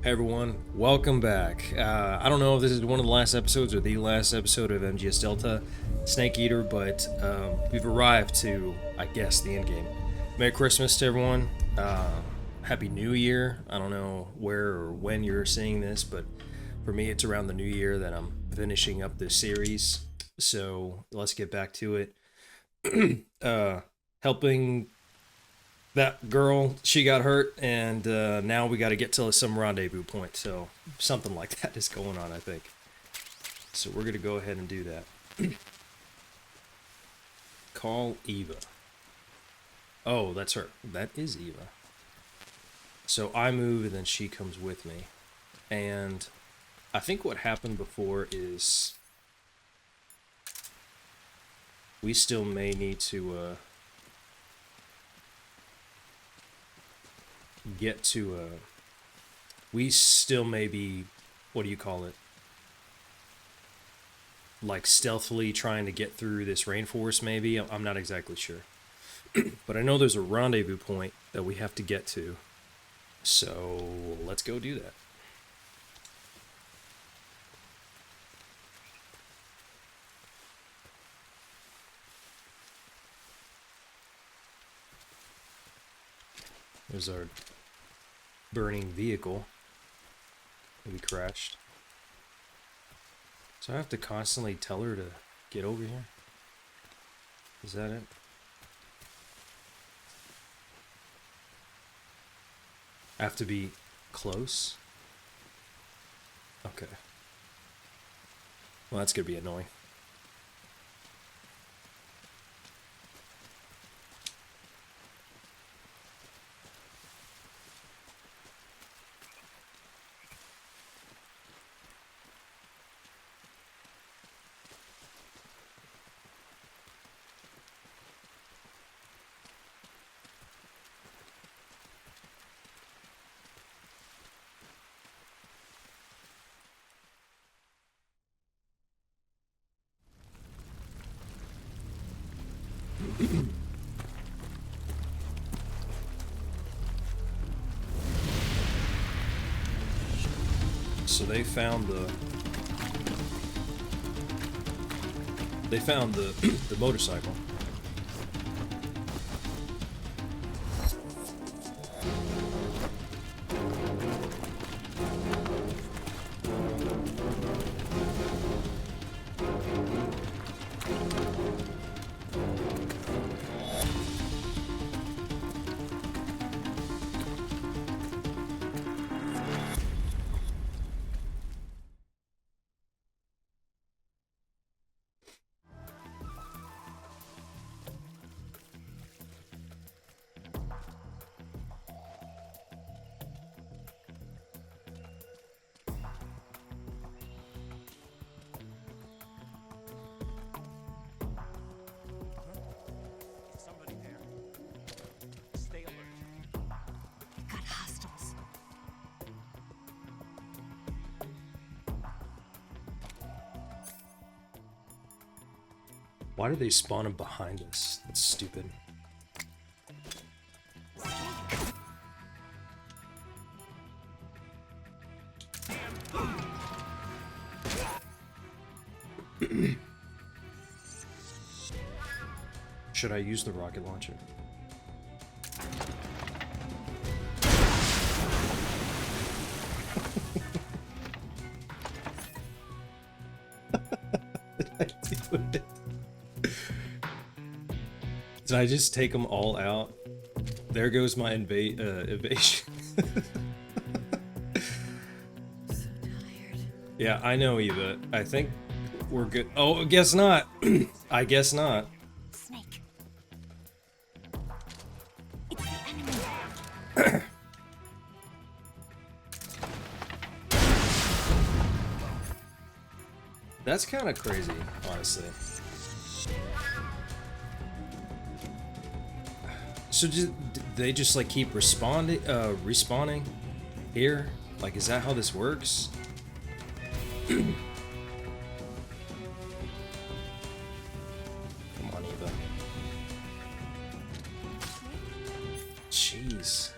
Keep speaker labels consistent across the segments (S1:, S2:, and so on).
S1: Hey everyone, welcome back. I don't know if this is one of the last episodes or the last episode of MGS Delta Snake Eater, but we've arrived to, I guess, the end game. Merry Christmas to everyone. Happy New Year. I don't know where or when you're seeing this, but for me, it's around the New Year that I'm finishing up this series. So let's get back to it. Helping that girl, she got hurt, and now we got to get to some rendezvous point. So something like that is going on, I think. So we're gonna go ahead and do that. Call Eva. Oh, that's her. That is Eva. So I move, and then she comes with me. And I think what happened before is we still may need to get to we still may be, what do you call it, like stealthily trying to get through this rainforest, maybe. I'm not exactly sure. But I know there's a rendezvous point that we have to get to, so let's go do that. There's our burning vehicle that we crashed. So I have to constantly tell her to get over here? Is that it? I have to be close? Okay. Well, that's gonna be annoying. So they found the motorcycle. Why do they spawn them behind us? That's stupid. Should I use the rocket launcher? Did I do it? Did I just take them all out? There goes my evasion.
S2: So tired.
S1: Yeah, I know, Eva. I think we're good. Oh, I guess not. I guess not.
S2: Snake. It's the enemy.
S1: That's kind of crazy, honestly. So did they just like keep respawning here? Like, is that how this works? Come on, Eva. Jeez.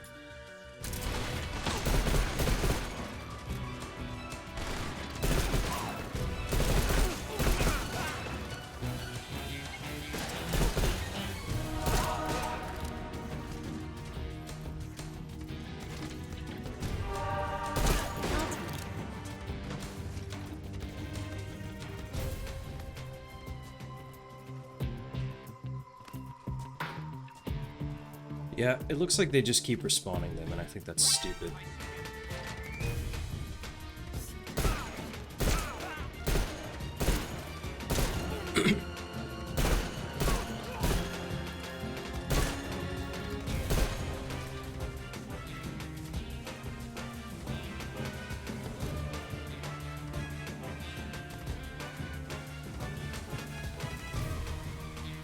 S1: Yeah, it looks like they just keep respawning them, and I think that's stupid.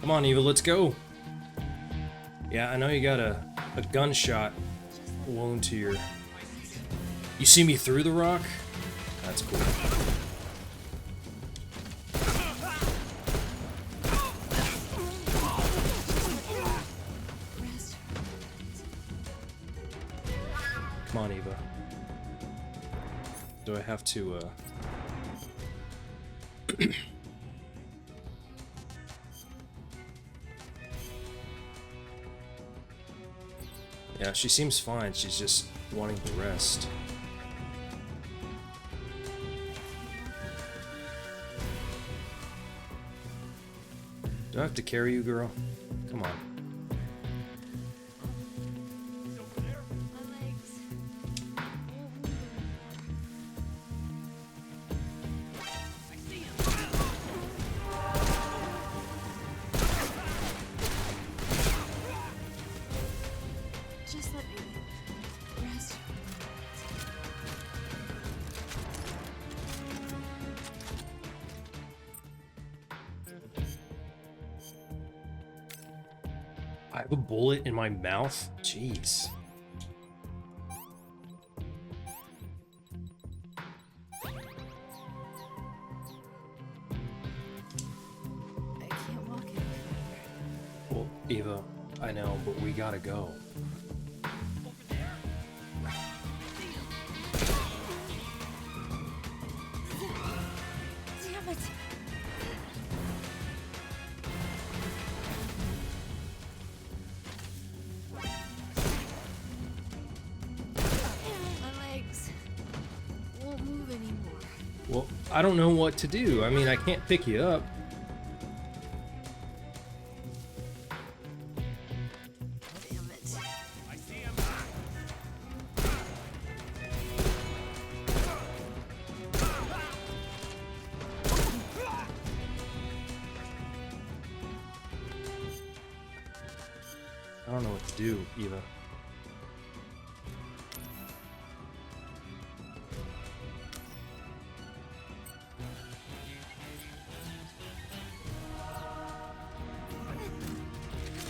S1: Come on, Eva, let's go. Yeah, I know you got a gunshot wound to your... You see me through the rock? That's cool. Come on, Eva. Do I have to, Yeah, she seems fine. She's just wanting to rest. Do I have to carry you, girl? Come on.
S2: My legs. Just let me rest.
S1: I have a bullet in my mouth? Jeez.
S2: I can't walk any further.
S1: Well, Eva, I know, but we gotta go.
S2: Damn it! My legs won't move anymore.
S1: Well, I don't know what to do. I mean, I can't pick you up.
S2: Damn it.
S1: I don't know what to do, Eva.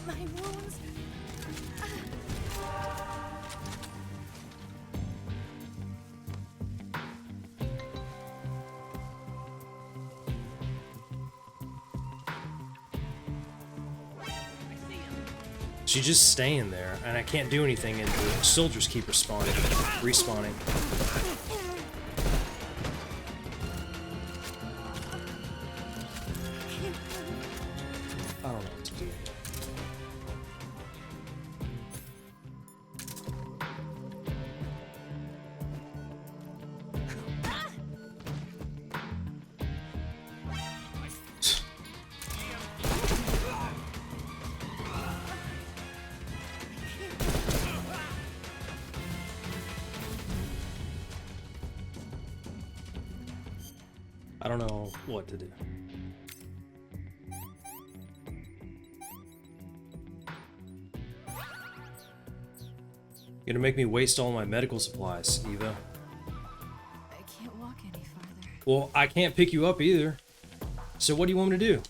S2: My wounds.
S1: She's just staying there, and I can't do anything, and the soldiers keep respawning. I don't know what to do. I don't know what to do. You're gonna make me waste all my medical supplies, Eva.
S2: I can't walk any farther.
S1: Well, I can't pick you up either. So what do you want me to do?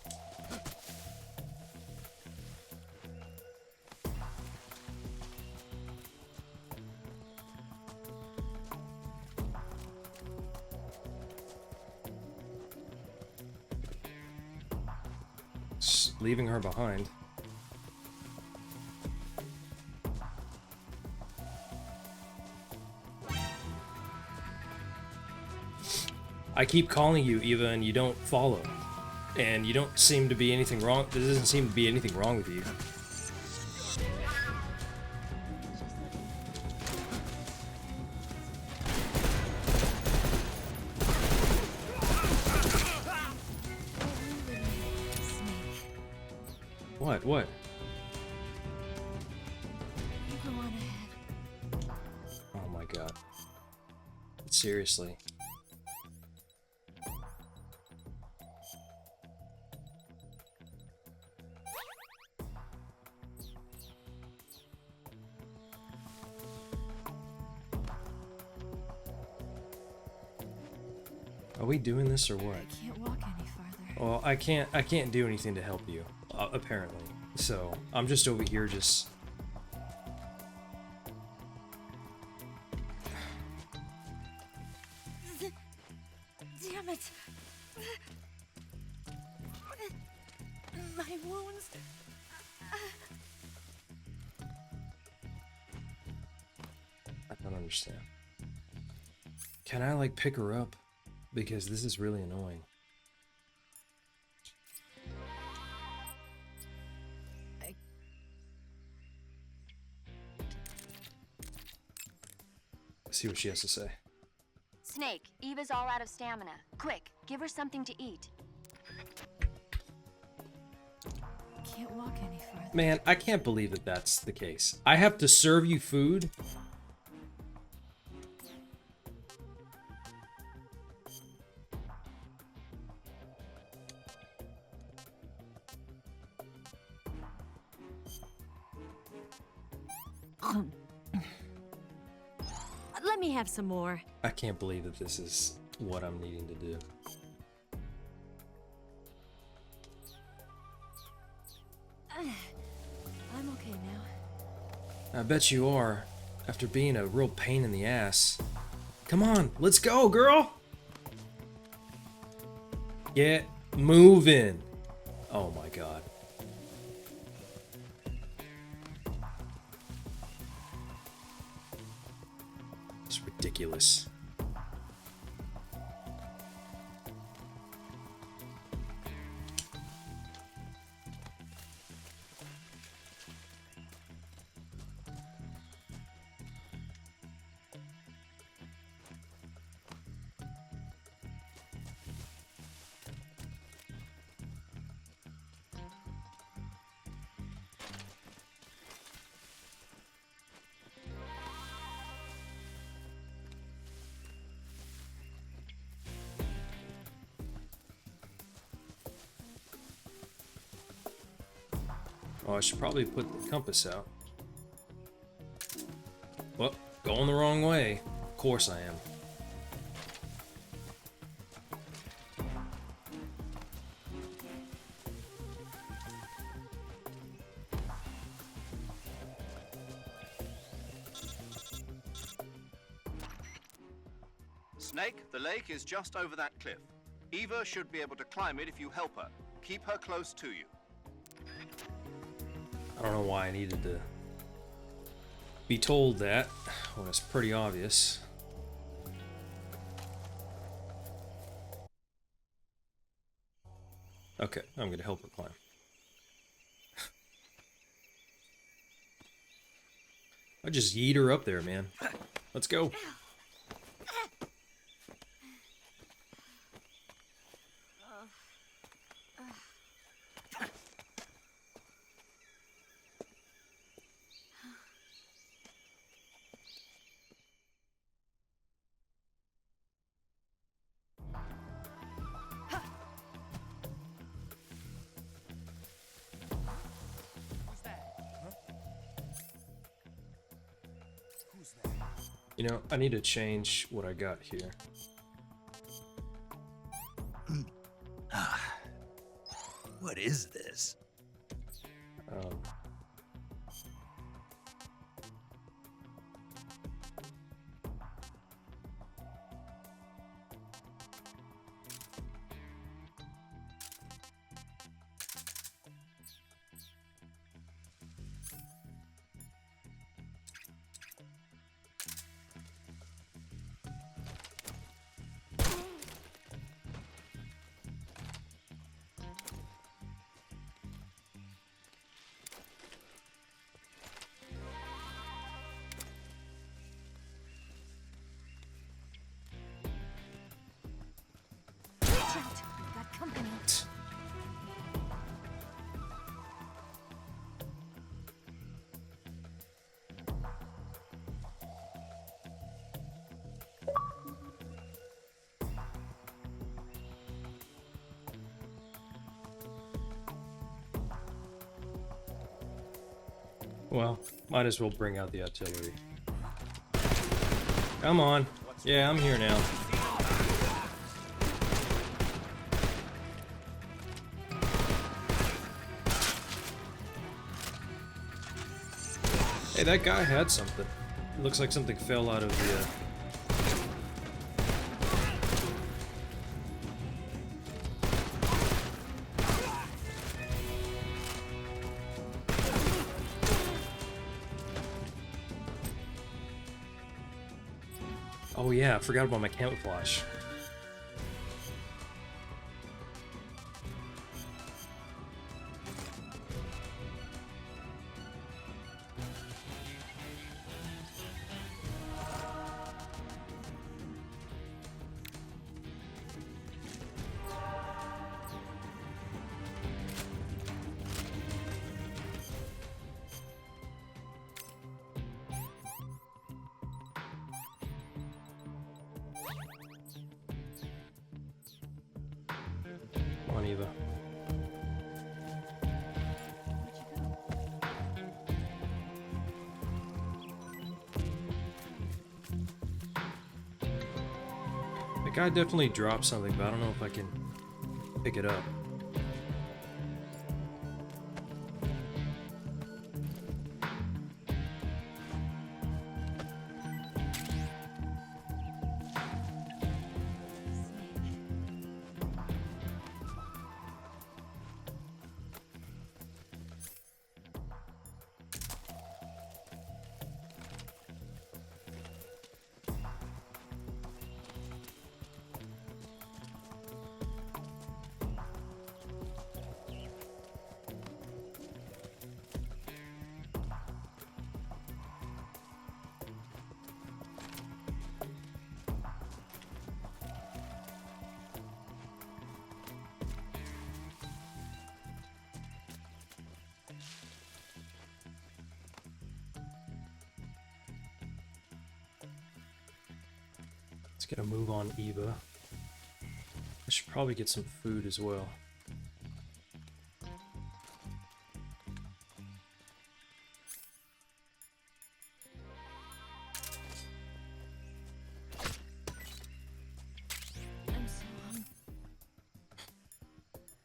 S1: Just leaving her behind. I keep calling you, Eva, and you don't follow. And you don't seem to be anything wrong. There doesn't seem to be anything wrong with you.
S2: Snake.
S1: What? What? Seriously. Are we doing this or what?
S2: I can't walk any farther.
S1: Well, I can't do anything to help you, apparently. So, I'm just over here just...
S2: Damn it! My wounds.
S1: I don't understand. Can I, like, pick her up? Because this is really annoying. Let's see what she has to say.
S3: Snake, Eva's all out of stamina. Quick, give her something to eat.
S2: Can't walk any farther.
S1: Man, I can't believe that that's the case. I have to serve you food?
S2: Let me have some more.
S1: I can't believe that this is what I'm needing to do.
S2: I'm okay now.
S1: I bet you are, after being a real pain in the ass. Come on, let's go, girl! Get moving! Oh my god. It's ridiculous. Oh, I should probably put the compass out. Well, going the wrong way. Of course I am.
S4: Snake, the lake is just over that cliff. Eva should be able to climb it if you help her. Keep her close to you.
S1: I don't know why I needed to be told that when it's pretty obvious. Okay, I'm gonna help her climb. I just yeet her up there, man. Let's go. You know, I need to change what I got here.
S5: What is this?
S1: Well, might as well bring out the artillery. Come on. Yeah, I'm here now. Hey, that guy had something. It looks like something fell out of the... Oh yeah, I forgot about my camouflage. Come on, Eva. The guy definitely dropped something, but I don't know if I can pick it up. Let's get a move on Eva. I should probably get some food as well.
S2: I'm so hungry.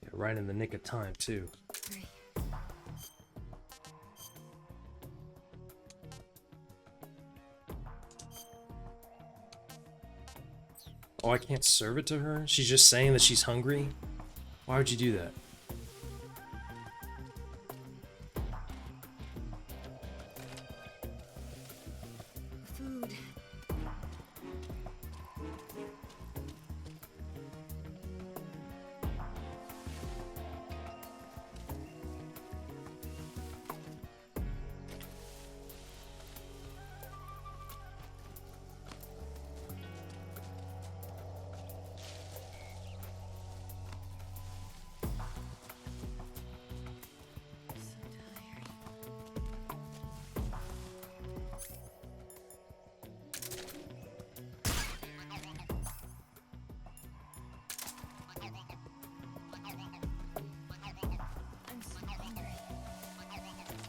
S1: Yeah, right in the nick of time, too. Oh, I can't serve it to her? She's just saying that she's hungry? Why would you do that?
S2: Food.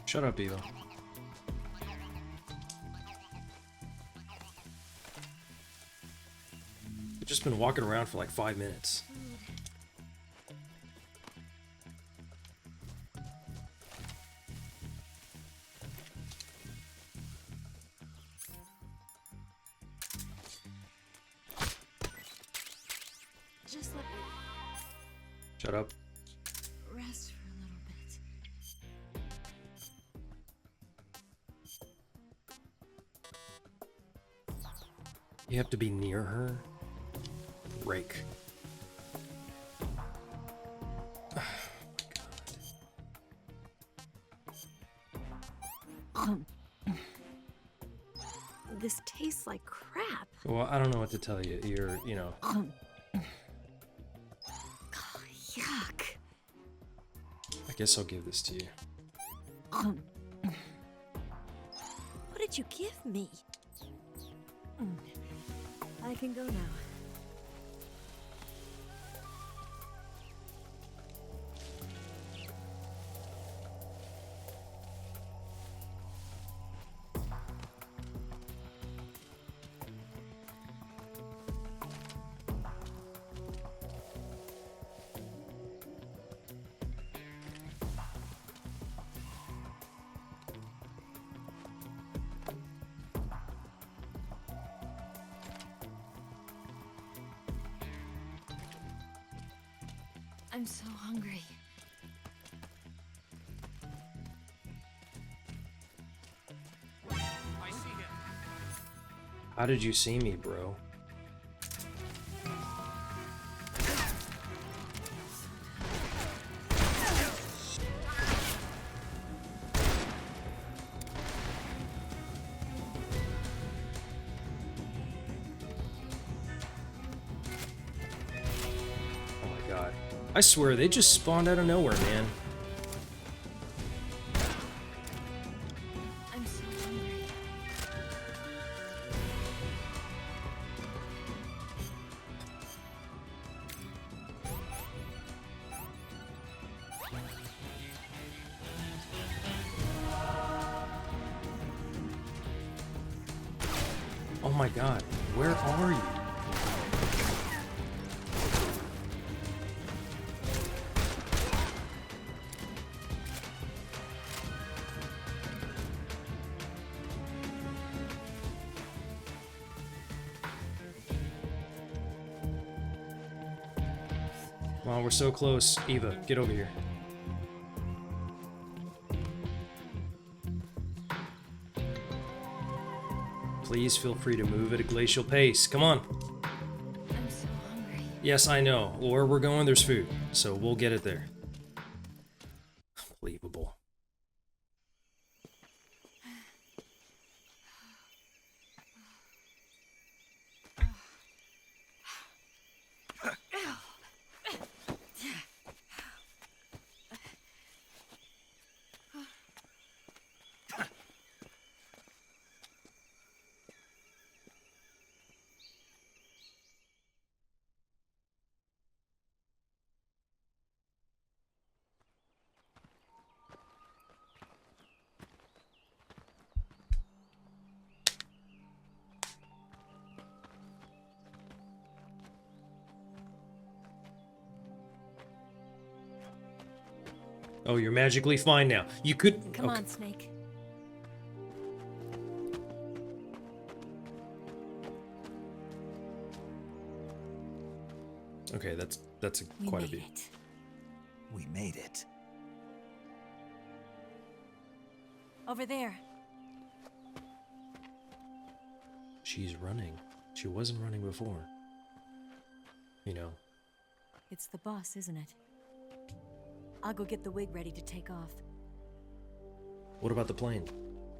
S1: Shut up, Eva. I've just been walking around for like 5 minutes.
S2: Just let me
S1: Shut up.
S2: rest for a little bit.
S1: You have to be near her? Rake.
S2: This tastes like crap.
S1: Well, I don't know what to tell you. You're, you know...
S2: Yuck.
S1: I guess I'll give this to you.
S2: What did you give me? I can go now. I'm so hungry.
S4: I see him.
S1: How did you see me, bro? Oh my god. I swear, they just spawned out of nowhere, man.
S2: I'm so hungry.
S1: Oh my god, where are you? Wow, we're so close. Eva, get over here. Please feel free to move at a glacial pace. Come on.
S2: I'm so hungry.
S1: Yes, I know. Where we're going, there's food. So we'll get it there. Unbelievable. Oh, you're magically fine now. You could...
S2: Come
S1: okay.
S2: on, Snake.
S1: Okay, that's
S2: We
S1: quite a
S2: made
S1: view.
S2: it.
S5: We made it.
S2: Over there.
S1: She's running. She wasn't running before. You know.
S2: It's the boss, isn't it? I'll go get the wig ready to take off.
S1: What about the plane?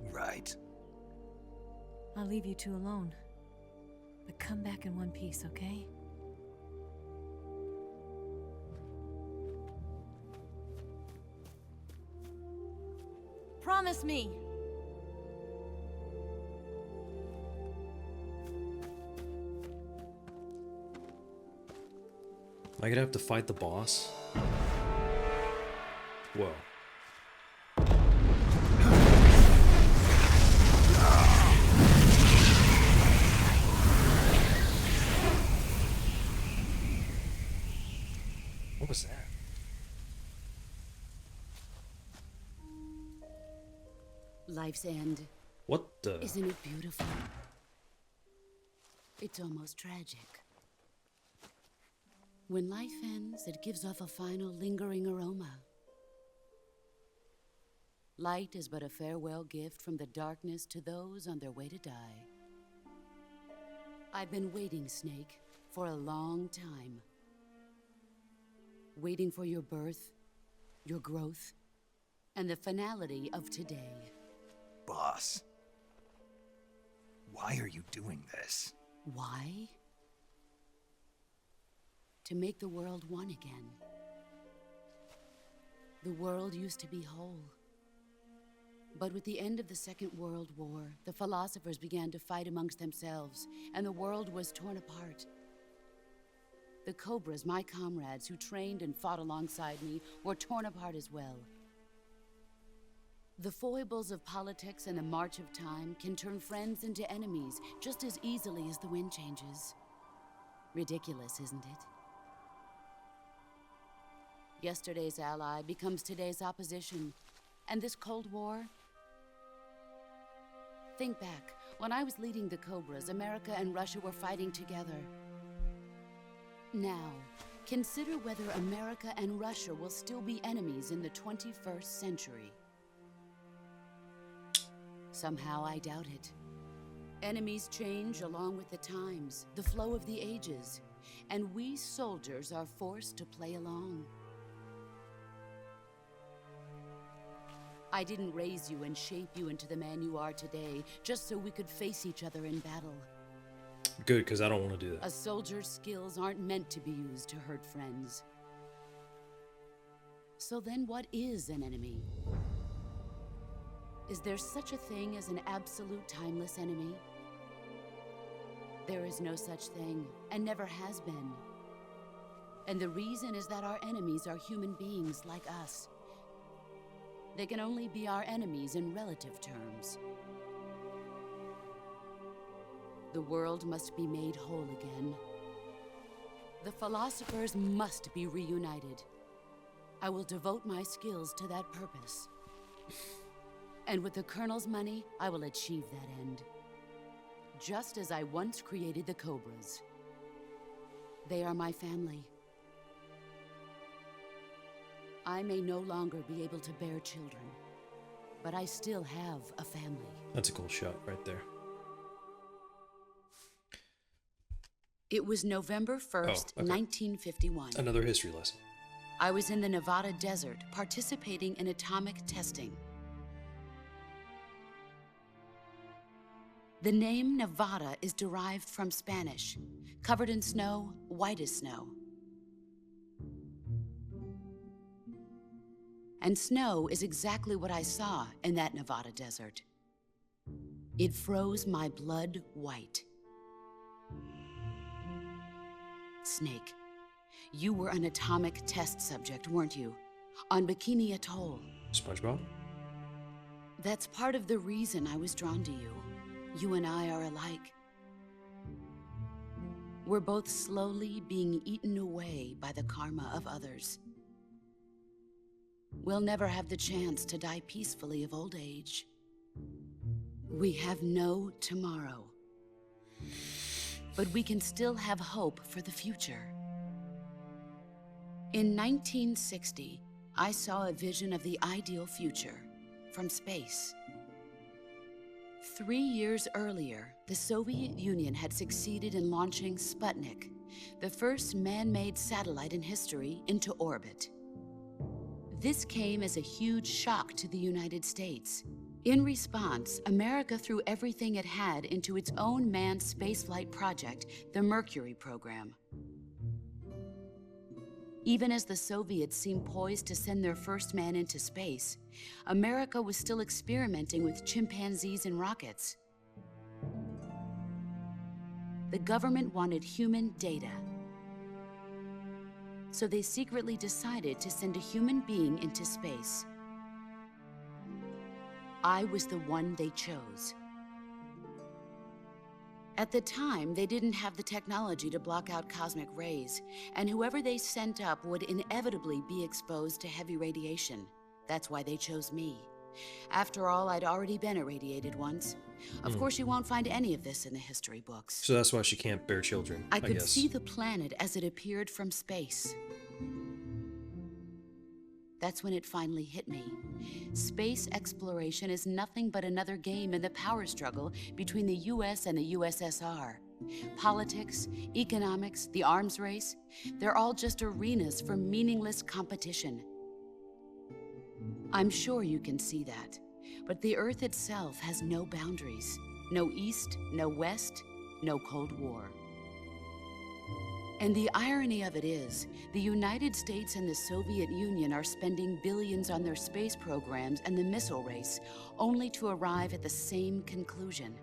S5: Right.
S2: I'll leave you two alone. But come back in one piece, okay? Promise me!
S1: Am I gonna have to fight the boss? Whoa. What was that?
S6: Life's end.
S1: What the?
S6: Isn't it beautiful? It's almost tragic. When life ends, it gives off a final lingering aroma. Light is but a farewell gift from the darkness to those on their way to die. I've been waiting, Snake, for a long time. Waiting for your birth, your growth, and the finality of today.
S5: Boss. Why are you doing this?
S6: Why? To make the world one again. The world used to be whole. But with the end of the Second World War, the philosophers began to fight amongst themselves, and the world was torn apart. The Cobras, my comrades who trained and fought alongside me, were torn apart as well. The foibles of politics and the march of time can turn friends into enemies just as easily as the wind changes. Ridiculous, isn't it? Yesterday's ally becomes today's opposition. And this Cold War? Think back. When I was leading the Cobras, America and Russia were fighting together. Now, Consider whether America and Russia will still be enemies in the 21st century. Somehow I doubt it. Enemies change along with the times, the flow of the ages, and we soldiers are forced to play along. I didn't raise you and shape you into the man you are today just so we could face each other in battle.
S1: Good, because I don't want to do that.
S6: A soldier's skills aren't meant to be used to hurt friends. So then what is an enemy? Is there such a thing as an absolute timeless enemy? There is no such thing, and never has been. And the reason is that our enemies are human beings like us. They can only be our enemies in relative terms. The world must be made whole again. The philosophers must be reunited. I will devote my skills to that purpose. And with the Colonel's money, I will achieve that end. Just as I once created the Cobras. They are my family. I may no longer be able to bear children, but I still have a family.
S1: That's a cool shot right there.
S6: It was November 1st, 1951.
S1: Another history lesson.
S6: I was in the Nevada desert participating in atomic testing. The name Nevada is derived from Spanish, covered in snow, white as snow. And snow is exactly what I saw in that Nevada desert. It froze my blood white. Snake, you were an atomic test subject, weren't you? On Bikini Atoll.
S1: SpongeBob?
S6: That's part of the reason I was drawn to you. You and I are alike. We're both slowly being eaten away by the karma of others. We'll never have the chance to die peacefully of old age. We have no tomorrow. But we can still have hope for the future. In 1960, I saw a vision of the ideal future from space. 3 years earlier, the Soviet Union had succeeded in launching Sputnik, the first man-made satellite in history, into orbit. This came as a huge shock to the United States. In response, America threw everything it had into its own manned spaceflight project, the Mercury program. Even as the Soviets seemed poised to send their first man into space, America was still experimenting with chimpanzees and rockets. The government wanted human data. So they secretly decided to send a human being into space. I was the one they chose. At the time, they didn't have the technology to block out cosmic rays, and whoever they sent up would inevitably be exposed to heavy radiation. That's why they chose me. After all, I'd already been irradiated once. Of course, you won't find any of this in the history books.
S1: So that's why she can't bear children, I
S6: could
S1: guess.
S6: see the planet as it appeared from space. That's when it finally hit me. Space exploration is nothing but another game in the power struggle between the US and the USSR. Politics, economics, the arms race, they're all just arenas for meaningless competition. I'm sure you can see that, but the Earth itself has no boundaries. No East, no West, no Cold War. And the irony of it is, the United States and the Soviet Union are spending billions on their space programs and the missile race, only to arrive at the same conclusion.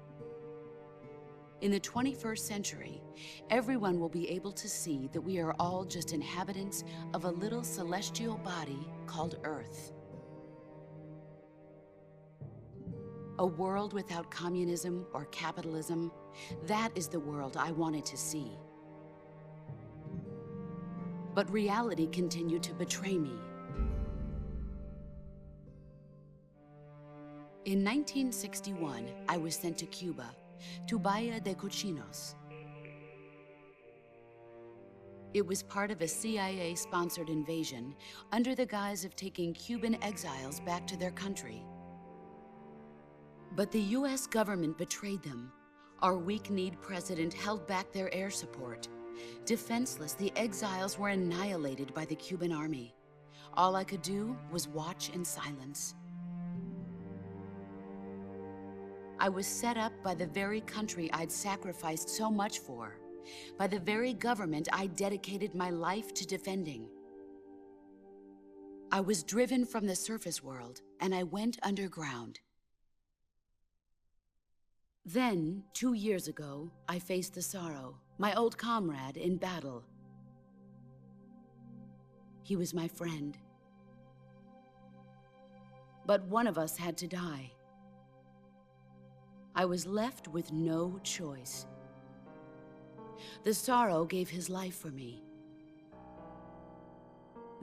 S6: In the 21st century, everyone will be able to see that we are all just inhabitants of a little celestial body called Earth. A world without communism or capitalism, that is the world I wanted to see. But reality continued to betray me. In 1961, I was sent to Cuba, to Bahia de Cochinos. It was part of a CIA-sponsored invasion under the guise of taking Cuban exiles back to their country. But the US government betrayed them. Our weak-kneed president held back their air support. Defenseless, the exiles were annihilated by the Cuban army. All I could do was watch in silence. I was set up by the very country I'd sacrificed so much for, by the very government I dedicated my life to defending. I was driven from the surface world, and I went underground. Then, 2 years ago, I faced the Sorrow, my old comrade in battle. He was my friend. But one of us had to die. I was left with no choice. The Sorrow gave his life for me.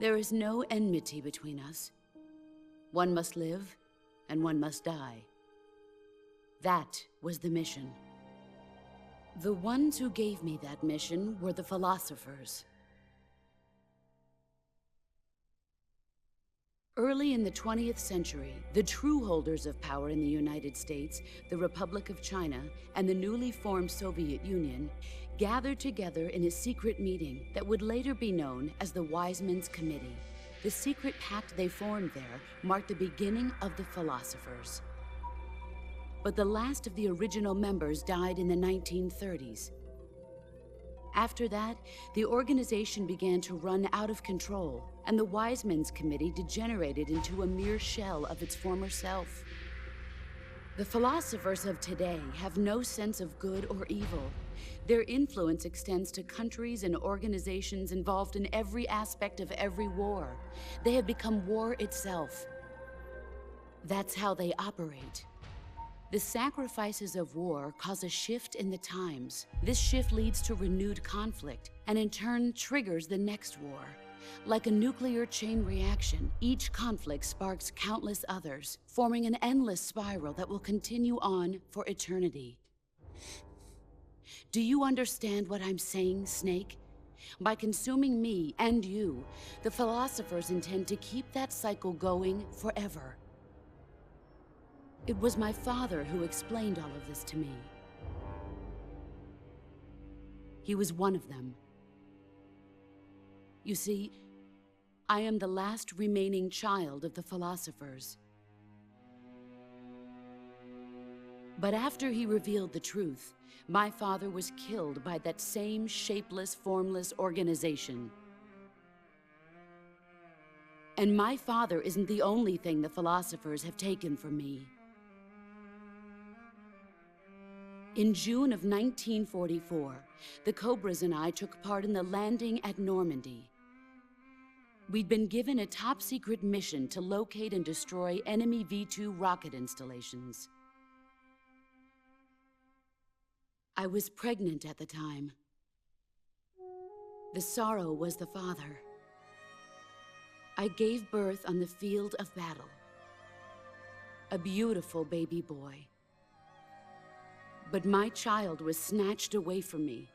S6: There is no enmity between us. One must live, and one must die. That was the mission. The ones who gave me that mission were the philosophers. Early in the 20th century, the true holders of power in the United States, the Republic of China, and the newly formed Soviet Union gathered together in a secret meeting that would later be known as the Wise Men's Committee. The secret pact they formed there marked the beginning of the philosophers. But the last of the original members died in the 1930s. After that, the organization began to run out of control, and the Wise Men's Committee degenerated into a mere shell of its former self. The philosophers of today have no sense of good or evil. Their influence extends to countries and organizations involved in every aspect of every war. They have become war itself. That's how they operate. The sacrifices of war cause a shift in the times. This shift leads to renewed conflict, and in turn triggers the next war. Like a nuclear chain reaction, each conflict sparks countless others, forming an endless spiral that will continue on for eternity. Do you understand what I'm saying, Snake? By consuming me and you, the philosophers intend to keep that cycle going forever. It was my father who explained all of this to me. He was one of them. You see, I am the last remaining child of the philosophers. But after he revealed the truth, my father was killed by that same shapeless, formless organization. And my father isn't the only thing the philosophers have taken from me. In June of 1944, the Cobras and I took part in the landing at Normandy. We'd been given a top-secret mission to locate and destroy enemy V-2 rocket installations. I was pregnant at the time. The Sorrow was the father. I gave birth on the field of battle. A beautiful baby boy. But my child was snatched away from me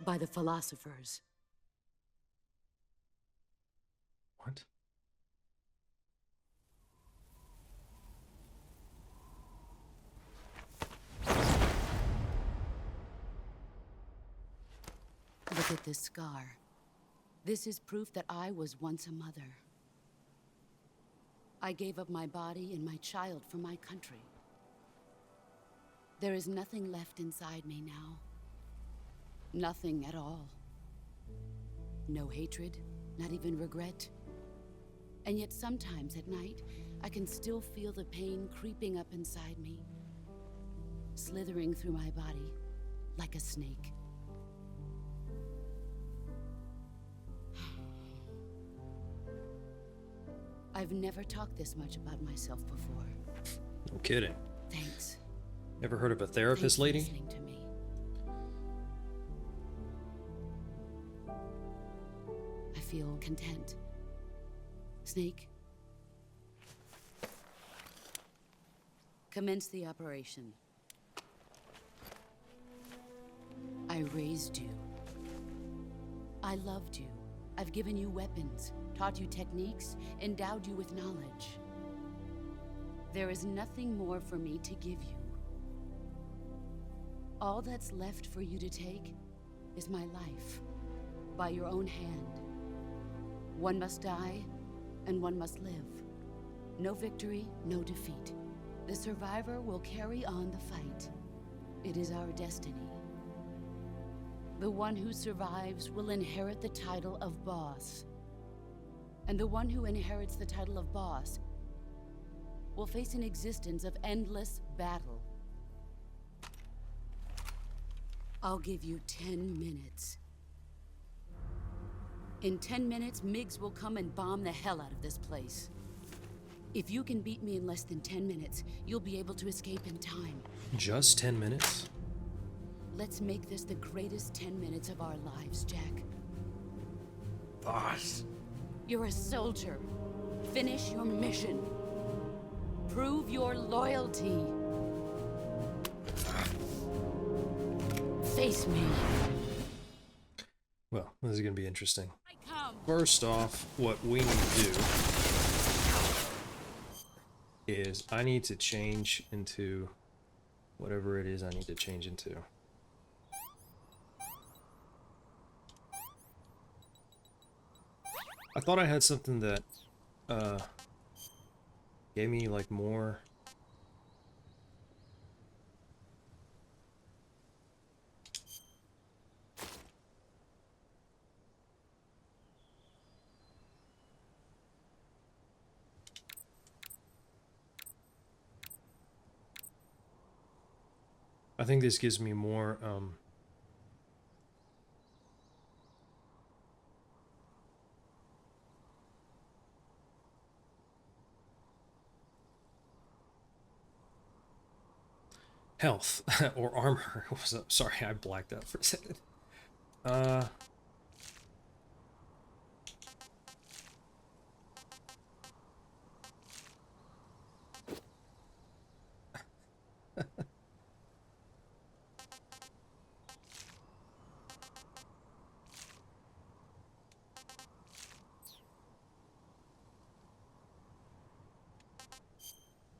S6: by the philosophers.
S1: What?
S6: Look at this scar. This is proof that I was once a mother. I gave up my body and my child for my country. There is nothing left inside me now. Nothing at all. No hatred, not even regret. And yet sometimes at night, I can still feel the pain creeping up inside me, slithering through my body like a snake. I've never talked this much about myself before.
S1: No kidding.
S6: Thanks.
S1: Ever heard of a therapist,
S6: Thanks for
S1: lady?
S6: listening to me. I feel content. Snake, commence the operation. I raised you. I loved you. I've given you weapons, taught you techniques, endowed you with knowledge. There is nothing more for me to give you. All that's left for you to take is my life, by your own hand. One must die, and one must live. No victory, no defeat. The survivor will carry on the fight. It is our destiny. The one who survives will inherit the title of boss. And the one who inherits the title of boss will face an existence of endless battle. I'll give you 10 minutes. In 10 minutes, MiGs will come and bomb the hell out of this place. If you can beat me in less than 10 minutes, you'll be able to escape in time.
S1: Just 10 minutes?
S6: Let's make this the greatest 10 minutes of our lives, Jack.
S5: Boss.
S6: You're a soldier. Finish your mission. Prove your loyalty. Face me.
S1: Well, this is going to be interesting.
S6: I come.
S1: First off, what we need to do is I need to change into whatever it is I need to change into. I thought I had something that gave me like more. I think this gives me more health or armor. What's up? Sorry, I blacked out for a second.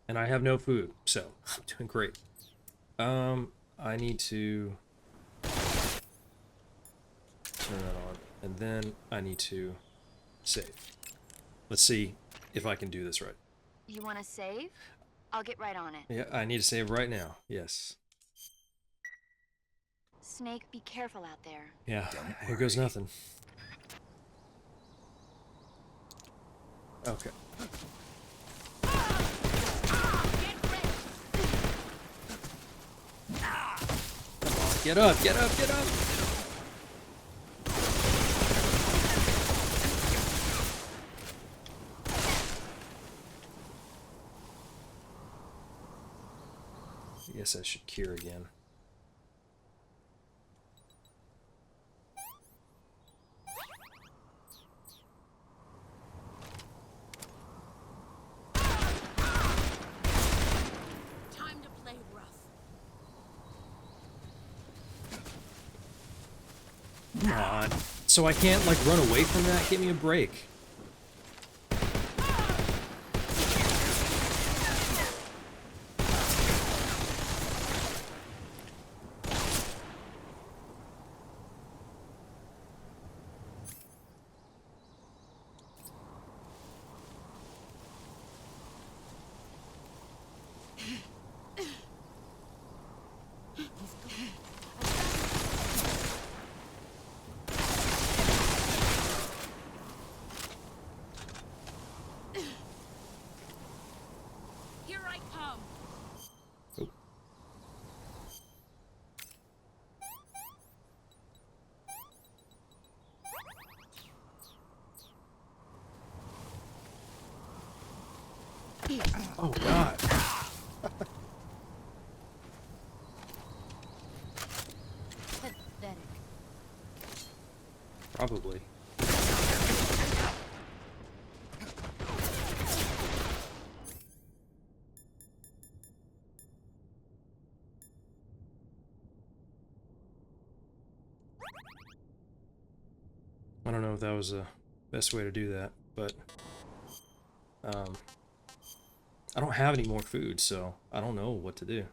S1: And I have no food, so I'm doing great. I need to turn that on, and then I need to save. Let's see if I can do this right.
S3: You want to save? I'll get right on it.
S1: Yeah, I need to save right now. Yes.
S3: Snake, be careful out there.
S1: Yeah, here goes nothing. Okay. Get up, get up, get up! I guess I should cure again.
S6: Time to play rough.
S1: Come on. So I can't, like, run away from that? Give me a break.
S6: Here I come.
S1: Oh. Oh, God.
S6: Pathetic.
S1: Probably. I don't know if that was the best way to do that, but I don't have any more food, so I don't know what to do.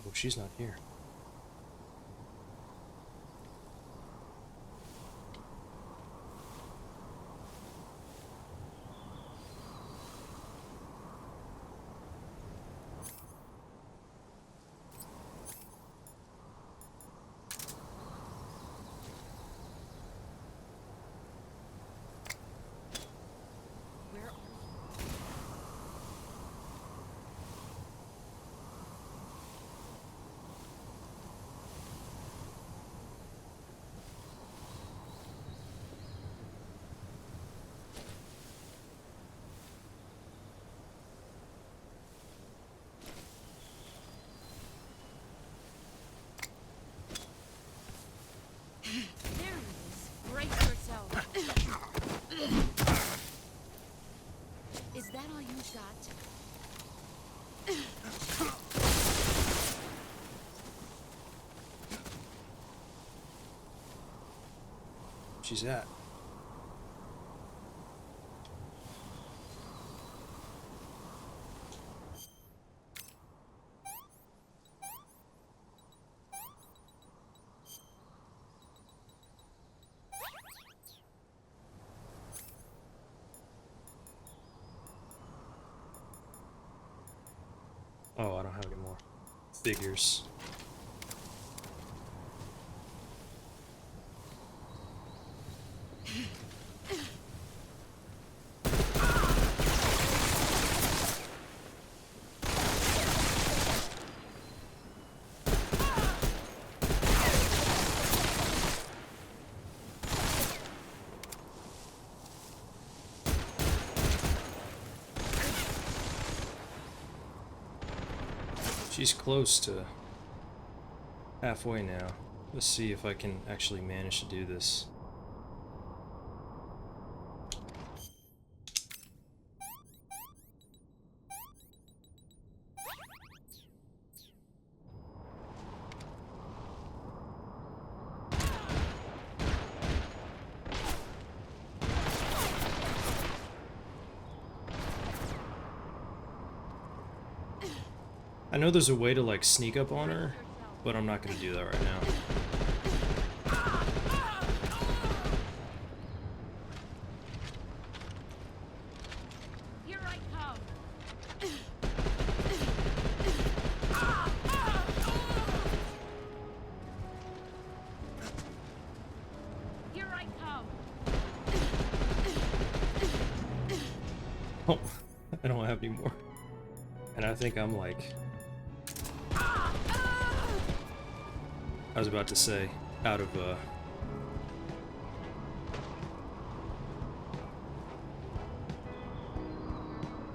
S1: Oh, she's not here.
S6: There it is. Brace yourself. Is that all you got?
S1: She's at. Oh, I don't have any more figures. She's close to halfway now. Let's see if I can actually manage to do this. I know there's a way to like sneak up on her, but I'm not gonna do that right now.
S6: Here I come. Here I come.
S1: Oh, I don't have any more. And I think I'm like... I was about to say, out of,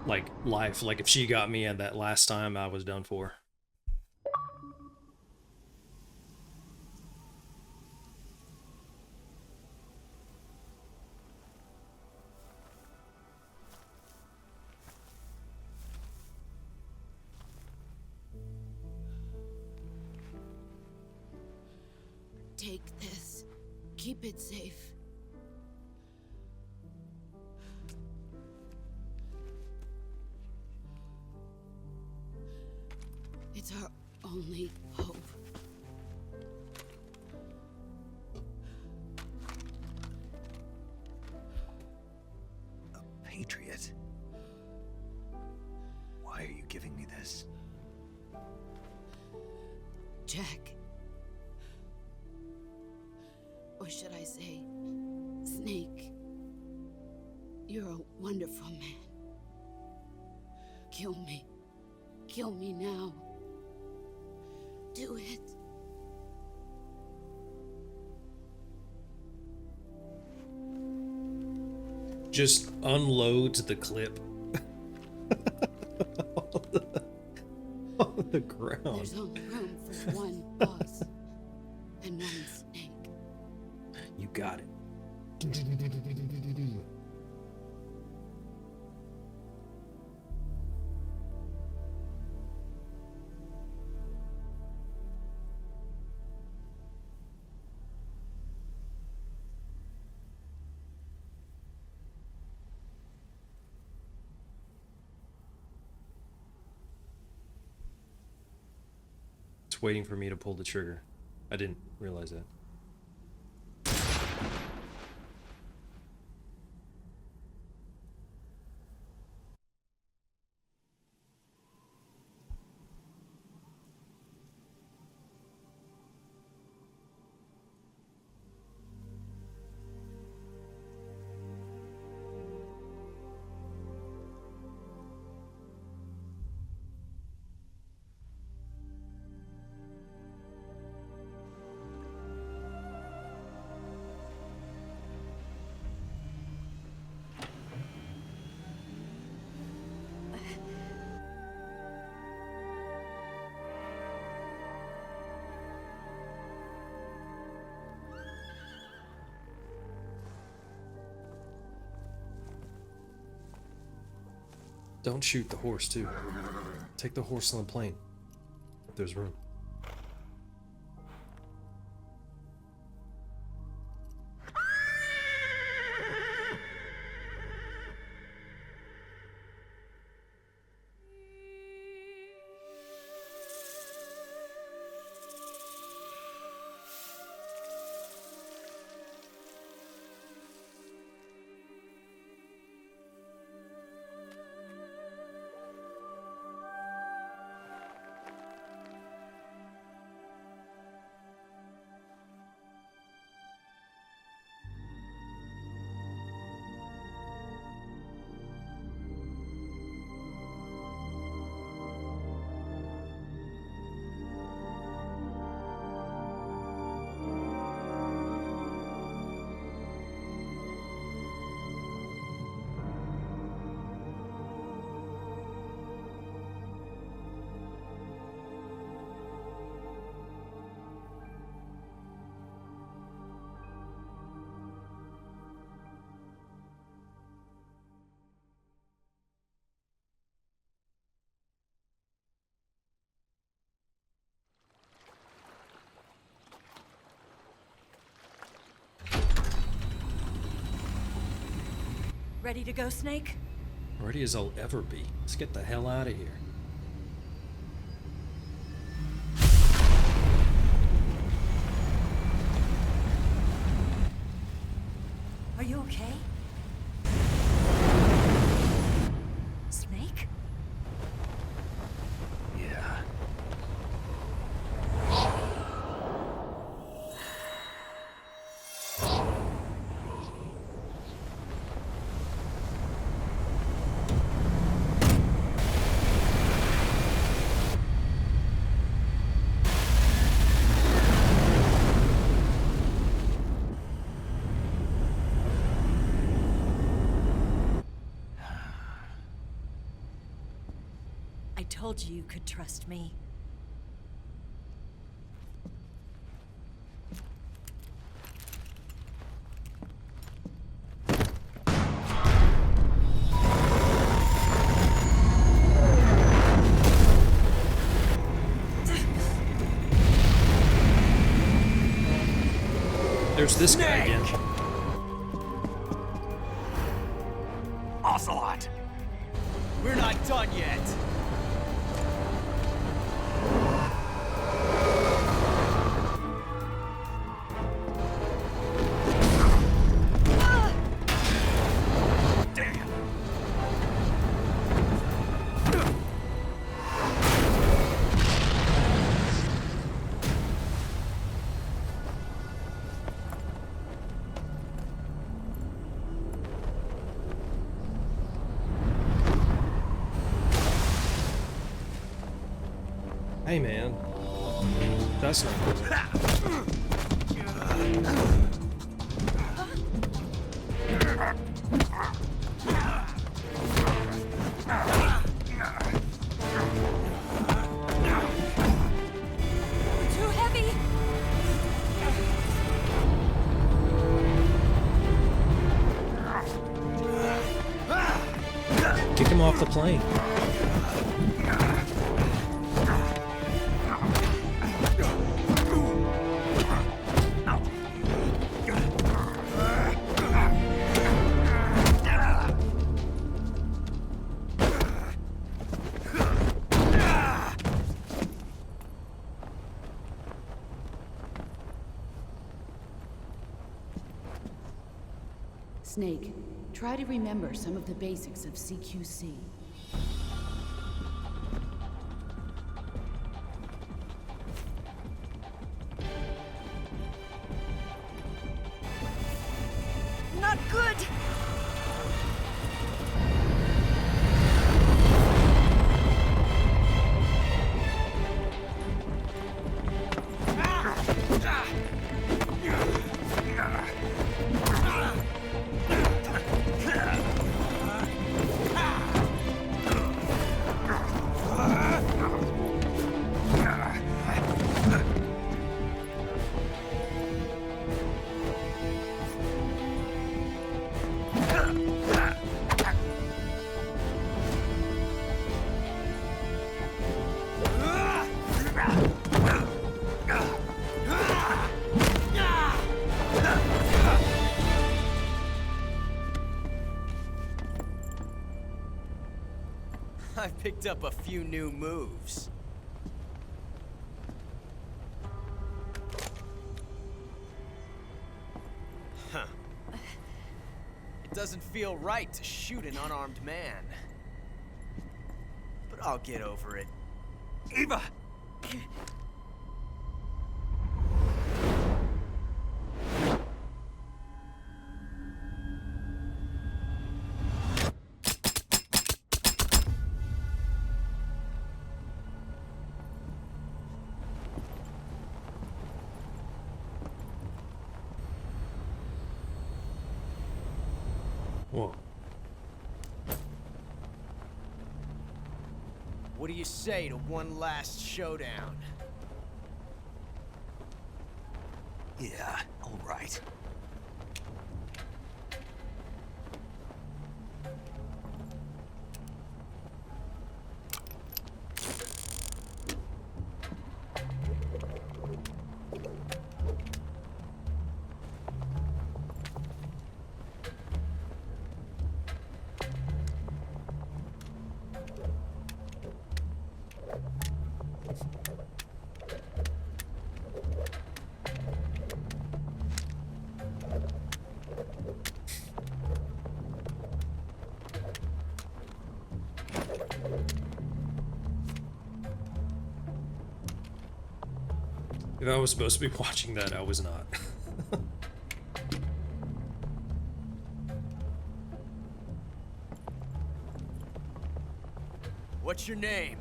S1: like, life. Like, if she got me at that last time, I was done for.
S6: Take this. Keep it safe. It's our only hope.
S5: A patriot. Why are you giving me this?
S6: Jack. Or should I say, Snake. You're a wonderful man. Kill me. Kill me now. Do it.
S1: Just unloads the clip on the ground.
S6: There's only room for one boss and one snake.
S1: You got it. It's waiting for me to pull the trigger. I didn't realize that. Don't shoot the horse, too. Take the horse on the plane, if there's room.
S2: Ready to go, Snake?
S1: Ready as I'll ever be. Let's get the hell out of here.
S2: Are you okay? Snake?
S5: Yeah.
S2: I told you you could trust me.
S1: There's this guy again.
S5: Ocelot!
S7: We're not done yet.
S5: Damn!
S1: Hey, man. That's not good.
S2: Too heavy!
S1: Kick him off the plane.
S6: Snake, try to remember some of the basics of CQC.
S2: Not good!
S7: I picked up a few new moves. Huh. It doesn't feel right to shoot an unarmed man. But I'll get over it.
S5: Eva!
S1: Whoa.
S7: What do you say to one last showdown?
S5: Yeah, all right.
S1: If I was supposed to be watching that, I was not.
S7: What's your name?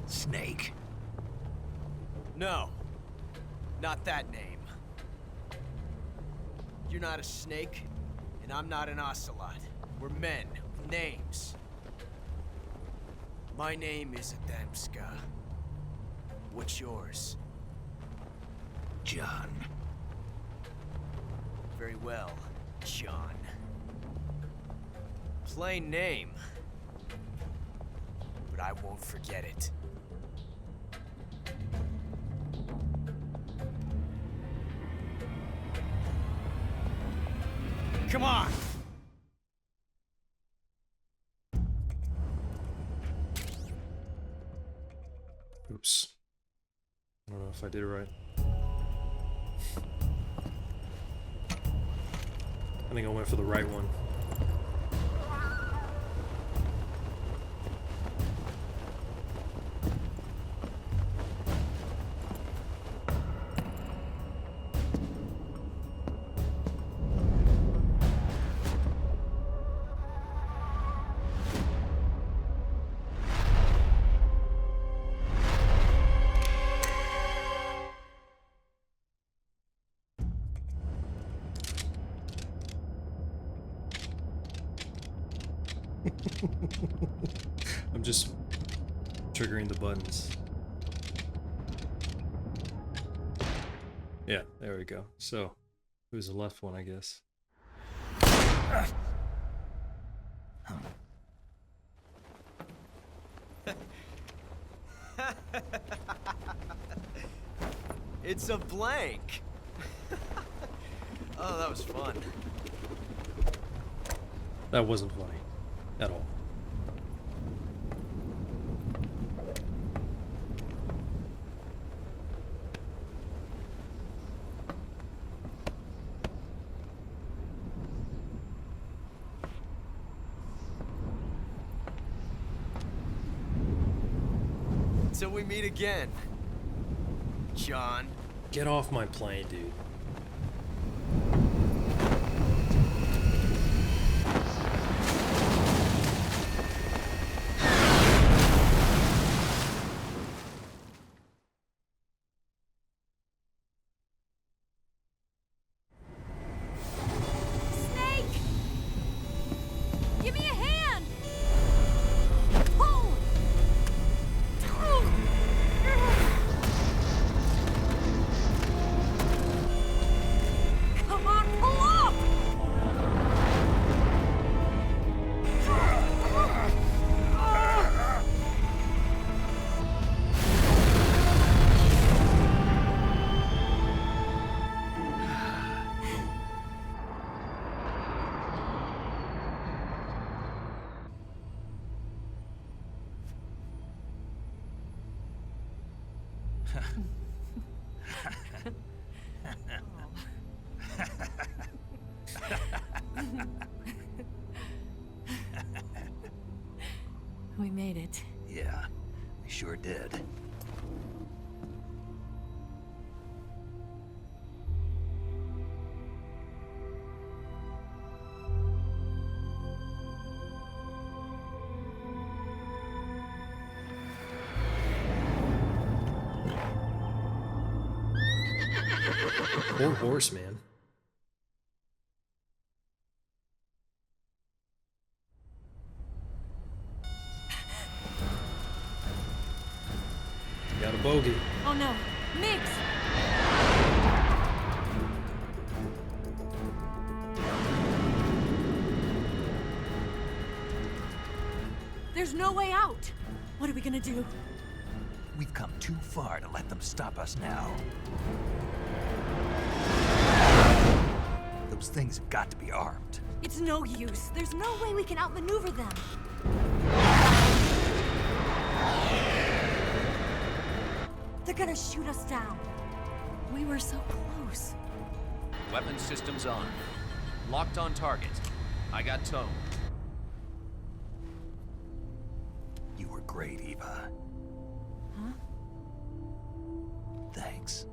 S5: Snake.
S7: No, not that name. You're not a snake, and I'm not an ocelot. We're men with names. My name is Adamska. What's yours?
S5: John.
S7: Very well, John. Plain name. But I won't forget it. Come on!
S1: Oops. I don't know if I did it right. I think I went for the right one. I'm just triggering the buttons. Yeah, there we go. So, who's the left one, I guess?
S7: It's a blank. Oh, that was fun.
S1: That wasn't funny. At all.
S7: Till we meet again, John.
S1: Get off my plane, dude.
S2: Snake! Give me a hand! Pull! Come on, pull up! We made it.
S5: Yeah, we sure did.
S1: Poor horse, man. Got a bogey.
S2: Oh no, Migs! There's no way out! What are we gonna do?
S5: We've come too far to let them stop us now. Those things have got to be armed.
S2: It's no use. There's no way we can outmaneuver them. They're gonna shoot us down. We were so close.
S8: Weapon systems on. Locked on target. I got tone.
S5: You were great, Eva.
S2: Huh?
S5: Thanks.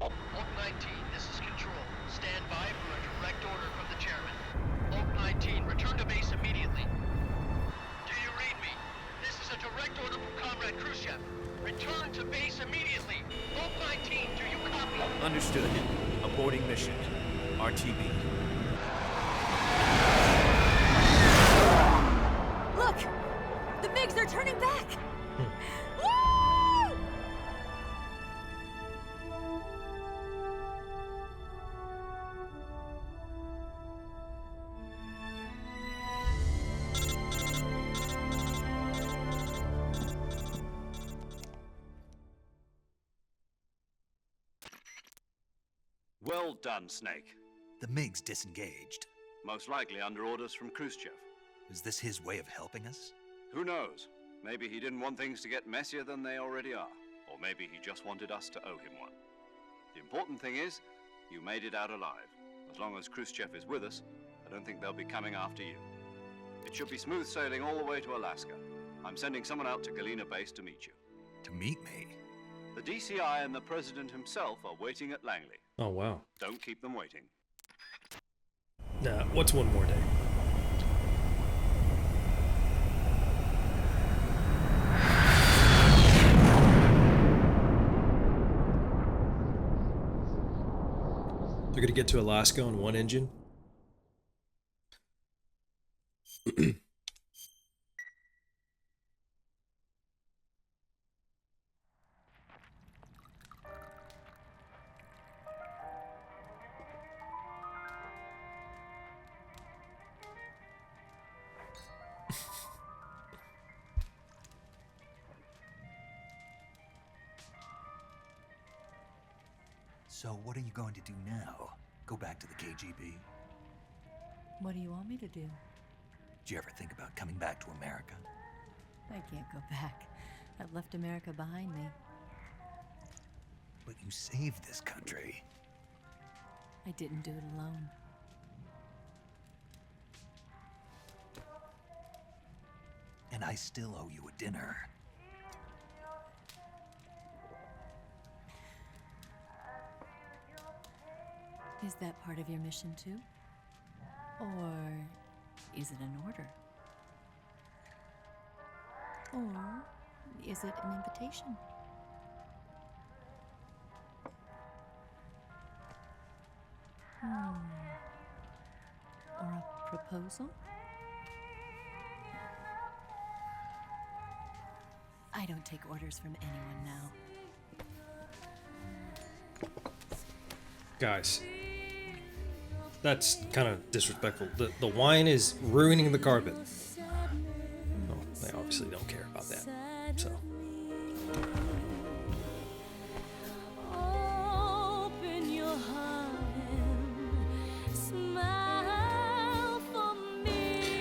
S9: Oak 19, this is Control. Stand by for a direct order from the chairman. Oak 19, return to base immediately. Do you read me? This is a direct order from Comrade Khrushchev. Return to base immediately. Oak 19, do you copy?
S8: Understood. Aborting mission. RTB.
S2: Look! The MiGs are turning back! Woo!
S4: Well done, Snake.
S5: The MiGs disengaged.
S4: Most likely under orders from Khrushchev.
S5: Is this his way of helping us?
S4: Who knows? Maybe he didn't want things to get messier than they already are. Or maybe he just wanted us to owe him one. The important thing is, you made it out alive. As long as Khrushchev is with us, I don't think they'll be coming after you. It should be smooth sailing all the way to Alaska. I'm sending someone out to Galena Base to meet you.
S5: To meet me?
S4: The DCI and the President himself are waiting at Langley.
S1: Oh, wow.
S4: Don't keep them waiting.
S1: Nah, what's one more day? gonna get to Alaska on one engine?
S5: So what are you going to do now? Go back to the KGB?
S2: What do you want me to do?
S5: Did you ever think about coming back to America?
S2: I can't go back. I've left America behind me.
S5: But you saved this country.
S2: I didn't do it alone.
S5: And I still owe you a dinner.
S2: Is that part of your mission too? Or is it an order? Or is it an invitation? Or a proposal? I don't take orders from anyone now.
S1: Guys, that's kind of disrespectful. The wine is ruining the carpet. Oh, they obviously don't care about that. So.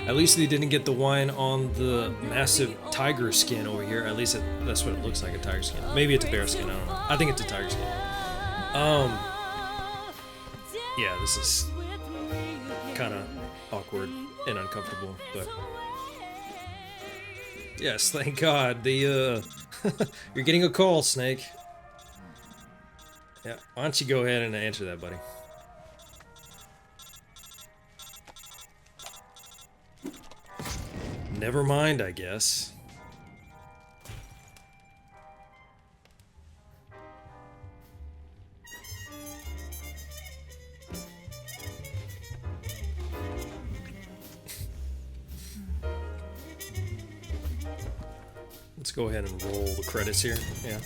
S1: At least they didn't get the wine on the massive tiger skin over here. At least that's what it looks like, a tiger skin. Maybe it's a bear skin, I don't know. I think it's a tiger skin. Yeah, this is kind of awkward and uncomfortable, but... Yes, thank God. The, you're getting a call, Snake. Yeah, why don't you go ahead and answer that, buddy? Never mind, I guess. Let's go ahead and roll the credits here. Yeah.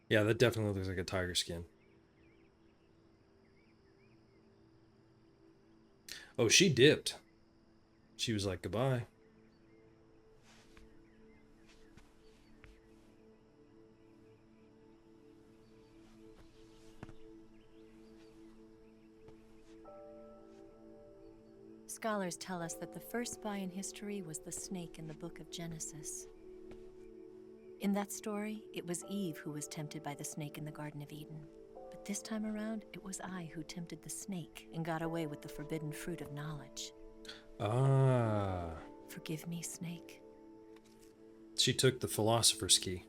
S1: Yeah, that definitely looks like a tiger skin. Oh, she dipped. She was like, goodbye.
S2: Scholars tell us that the first spy in history was the snake in the book of Genesis. In that story, it was Eve who was tempted by the snake in the Garden of Eden. But this time around, it was I who tempted the snake and got away with the forbidden fruit of knowledge.
S1: Ah.
S2: Forgive me, Snake.
S1: She took the philosopher's key.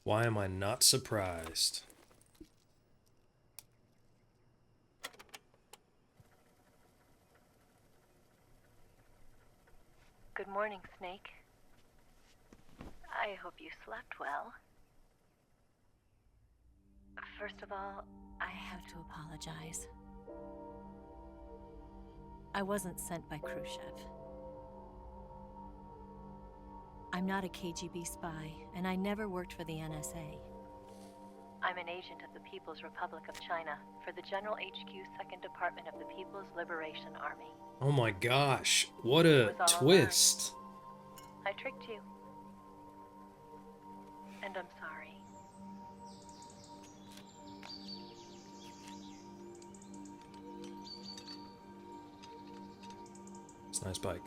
S1: Why am I not surprised?
S2: Good morning, Snake. I hope you slept well. First of all, I have to apologize. I wasn't sent by Khrushchev. I'm not a KGB spy, and I never worked for the NSA. I'm an agent of the People's Republic of China for the General HQ 2nd Department of the People's Liberation Army.
S1: Oh my gosh, what a twist.
S2: I tricked you. And I'm sorry.
S1: It's a nice bike.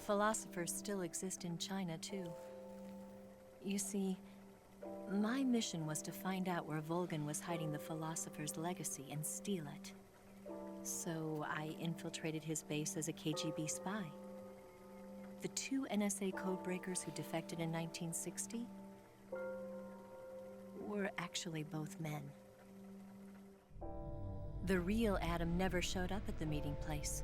S2: philosophers still exist in China, too. You see, my mission was to find out where Volgan was hiding the philosopher's legacy and steal it. So I infiltrated his base as a KGB spy. The 2 NSA codebreakers who defected in 1960 were actually both men. The real Adam never showed up at the meeting place,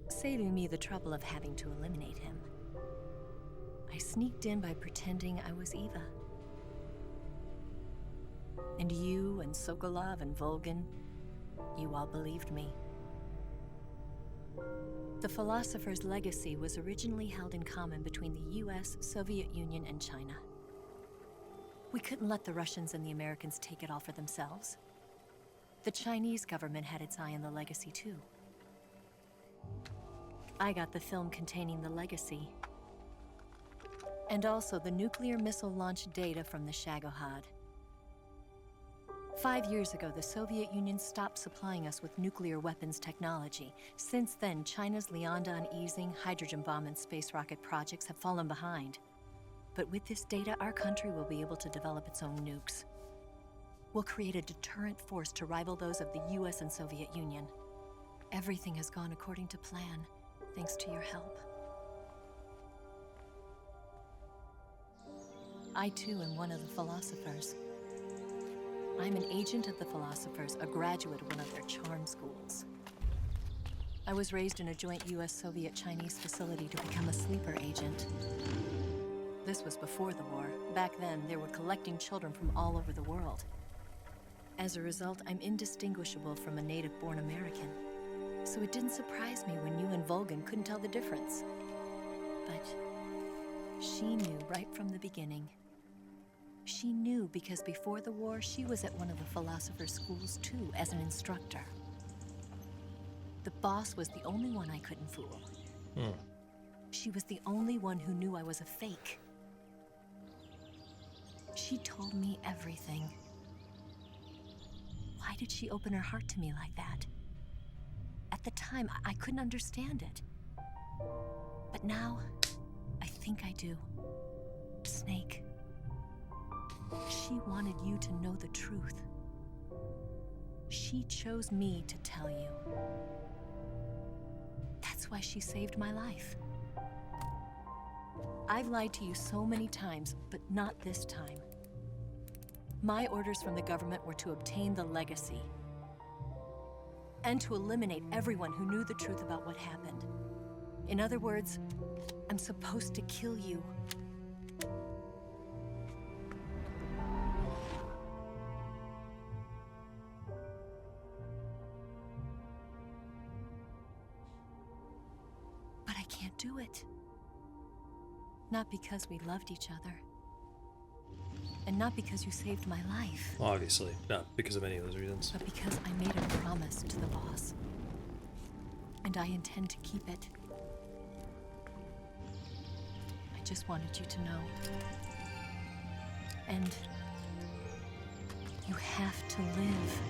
S2: saving me the trouble of having to eliminate him. I sneaked in by pretending I was Eva. And you and Sokolov and Volgan, you all believed me. The philosopher's legacy was originally held in common between the US, Soviet Union, and China. We couldn't let the Russians and the Americans take it all for themselves. The Chinese government had its eye on the legacy too. I got the film containing the legacy, and also the nuclear missile launch data from the Shagohod. 5 years ago, the Soviet Union stopped supplying us with nuclear weapons technology. Since then, China's Liaodong easing, hydrogen bomb, and space rocket projects have fallen behind. But with this data, our country will be able to develop its own nukes. We'll create a deterrent force to rival those of the US and Soviet Union. Everything has gone according to plan, thanks to your help. I too am one of the philosophers. I'm an agent of the philosophers, a graduate of one of their charm schools. I was raised in a joint US-Soviet-Chinese facility to become a sleeper agent. This was before the war. Back then, they were collecting children from all over the world. As a result, I'm indistinguishable from a native-born American. So it didn't surprise me when you and Volgan couldn't tell the difference. But she knew right from the beginning. She knew because before the war, she was at one of the philosopher's schools too, as an instructor. The boss was the only one I couldn't fool. She was the only one who knew I was a fake. She told me everything. Why did she open her heart to me like that? At the time, I couldn't understand it. But now, I think I do. Snake. She wanted you to know the truth. She chose me to tell you. That's why she saved my life. I've lied to you so many times, but not this time. My orders from the government were to obtain the legacy and to eliminate everyone who knew the truth about what happened. In other words, I'm supposed to kill you. But I can't do it. Not because we loved each other. And not because you saved my life.
S1: Obviously, not because of any of those reasons.
S2: But because I made a promise to the boss. And I intend to keep it. I just wanted you to know. And you have to live.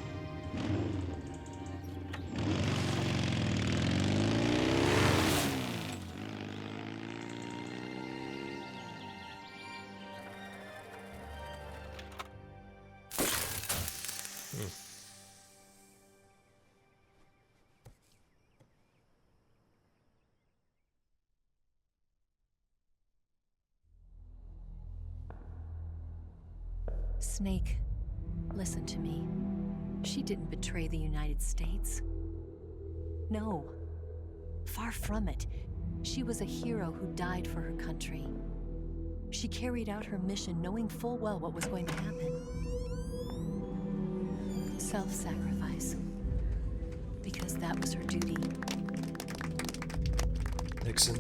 S2: Snake, listen to me. She didn't betray the United States. No. Far from it. She was a hero who died for her country. She carried out her mission knowing full well what was going to happen. Self-sacrifice. Because that was her duty.
S1: Nixon.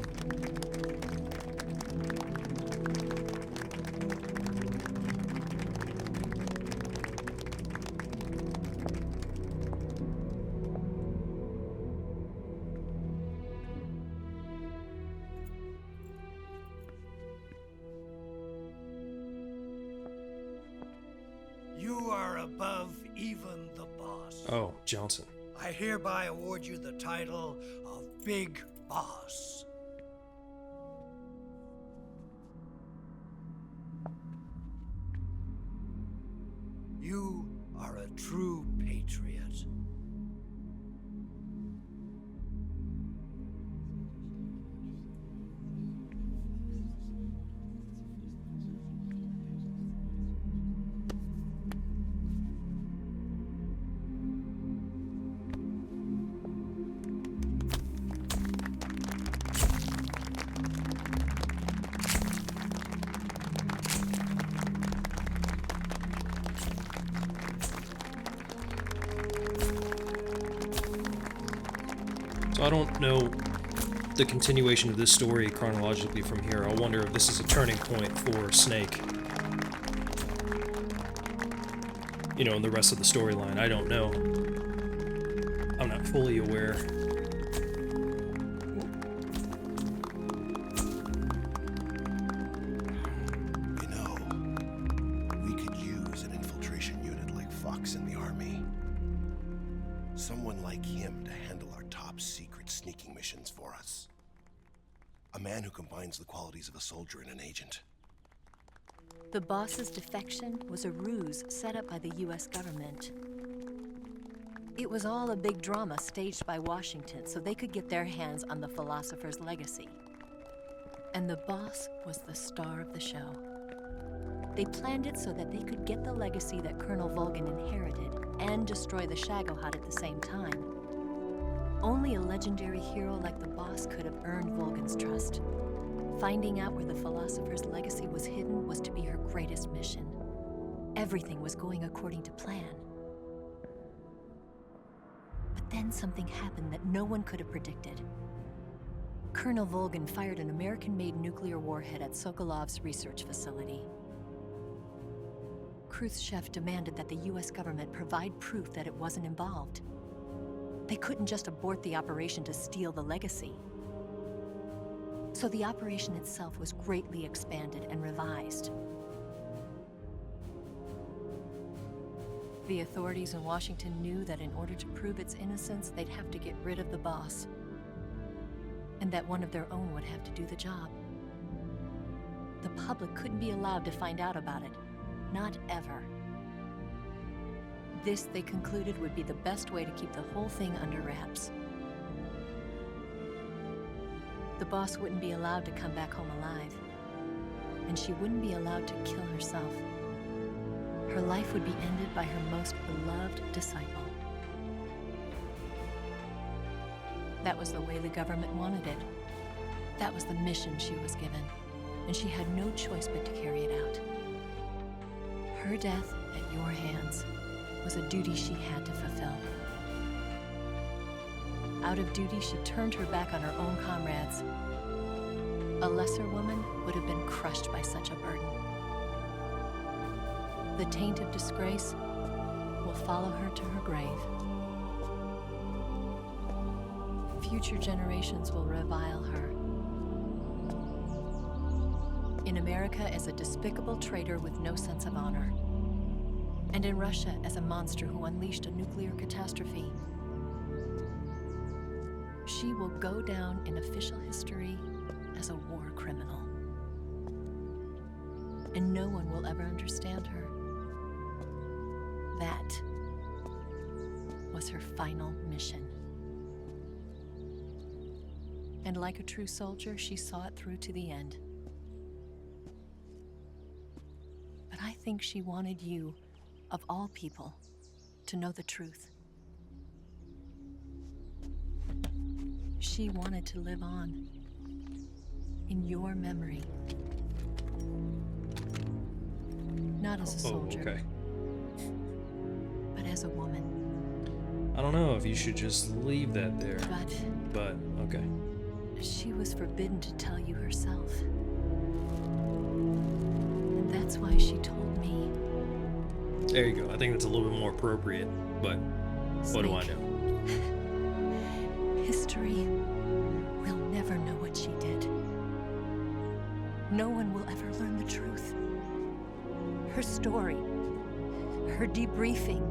S10: You are above even the boss.
S1: Oh, Johnson.
S10: I hereby award you the title of Big boss. You are a true patriot.
S1: So I don't know the continuation of this story chronologically from here. I wonder if this is a turning point for Snake. You know, in the rest of the storyline. I don't know. I'm not fully aware.
S11: You know, we could use an infiltration unit like Fox in the army. Someone like him to handle our top secret sneaking missions for us. A man who combines the qualities of a soldier and an agent.
S2: The boss's defection was a ruse set up by the US government. It was all a big drama staged by Washington so they could get their hands on the philosopher's legacy. And the boss was the star of the show. They planned it so that they could get the legacy that Colonel Volgin inherited and destroy the Shagohod at the same time. Only a legendary hero like the boss could have earned Volgin's trust. Finding out where the philosopher's legacy was hidden was to be her greatest mission. Everything was going according to plan. But then something happened that no one could have predicted. Colonel Volgin fired an American-made nuclear warhead at Sokolov's research facility. Khrushchev demanded that the US government provide proof that it wasn't involved. They couldn't just abort the operation to steal the legacy. So the operation itself was greatly expanded and revised. The authorities in Washington knew that in order to prove its innocence, they'd have to get rid of the boss, and that one of their own would have to do the job. The public couldn't be allowed to find out about it, not ever. This, they concluded, would be the best way to keep the whole thing under wraps. The boss wouldn't be allowed to come back home alive, and she wouldn't be allowed to kill herself. Her life would be ended by her most beloved disciple. That was the way the government wanted it. That was the mission she was given, and she had no choice but to carry it out. Her death at your hands was a duty she had to fulfill. Out of duty, she turned her back on her own comrades. A lesser woman would have been crushed by such a burden. The taint of disgrace will follow her to her grave. Future generations will revile her. In America as a despicable traitor with no sense of honor. And in Russia as a monster who unleashed a nuclear catastrophe. She will go down in official history as a war criminal. And no one will ever understand her. That was her final mission. And like a true soldier, she saw it through to the end. But I think she wanted you, of all people, to know the truth. She wanted to live on in your memory. Not as a soldier,
S1: okay.
S2: but as a woman.
S1: I don't know if you should just leave that there. But okay.
S2: She was forbidden to tell you herself. And that's why she told me.
S1: There you go. I think that's a little bit more appropriate, but what do I know?
S2: History will never know what she did. No one will ever learn the truth. Her story, her debriefing,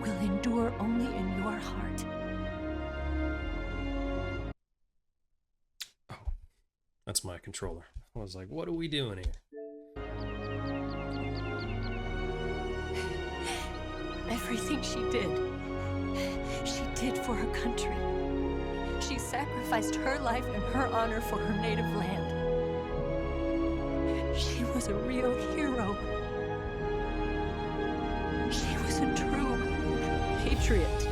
S2: will endure only in your heart.
S1: that's my controller. I was like, what are we doing here?
S2: Everything she did for her country. She sacrificed her life and her honor for her native land. She was a real hero. She was a true patriot.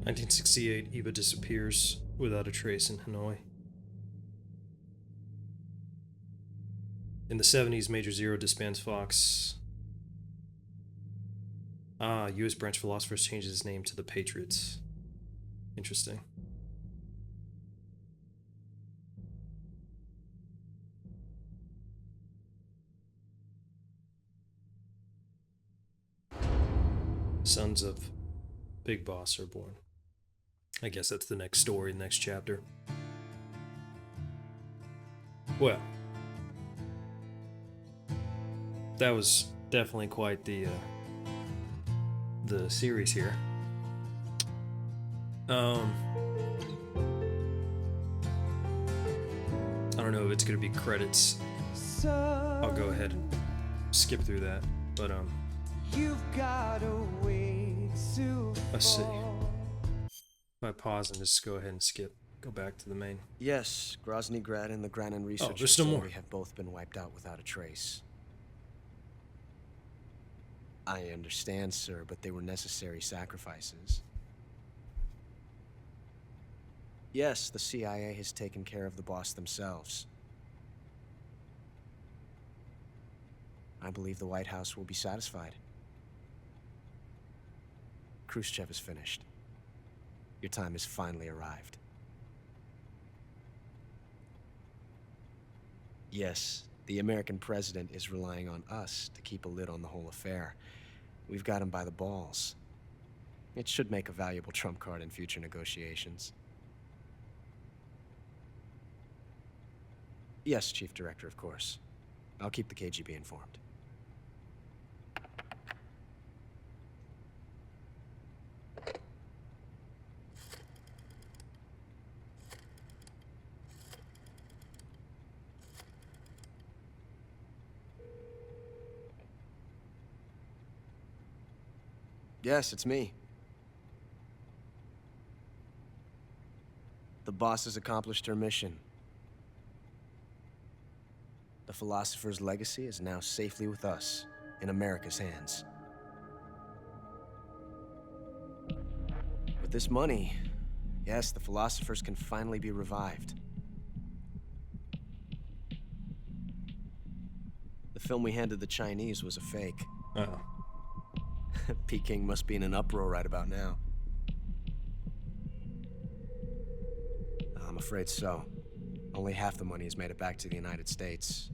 S1: 1968, Eva disappears without a trace in Hanoi. In the 70s, Major Zero disbands Fox. U.S. branch philosophers changes his name to the Patriots. Interesting. Sons of Big Boss are born. I guess that's the next story, next chapter. Well, that was definitely quite the series here. I don't know if it's gonna be credits. I'll go ahead and skip through that, but
S12: You've got a way to
S1: let's see. If I pause and just go ahead and skip, go back to the main.
S13: Yes, Grozny Grad and the Granin Research
S1: there's still
S13: Facility
S1: more.
S13: have both been wiped out without a trace. I understand, sir, but they were necessary sacrifices. Yes, the CIA has taken care of the boss themselves. I believe the White House will be satisfied. Khrushchev is finished. Your time has finally arrived. Yes, the American president is relying on us to keep a lid on the whole affair. We've got him by the balls. It should make a valuable trump card in future negotiations. Yes, Chief Director, of course. I'll keep the KGB informed. Yes, it's me. The boss has accomplished her mission. The philosopher's legacy is now safely with us, in America's hands. With this money, yes, the philosophers can finally be revived. The film we handed the Chinese was a fake.
S1: Uh-oh.
S13: Peking must be in an uproar right about now. I'm afraid so. Only half the money has made it back to the United States.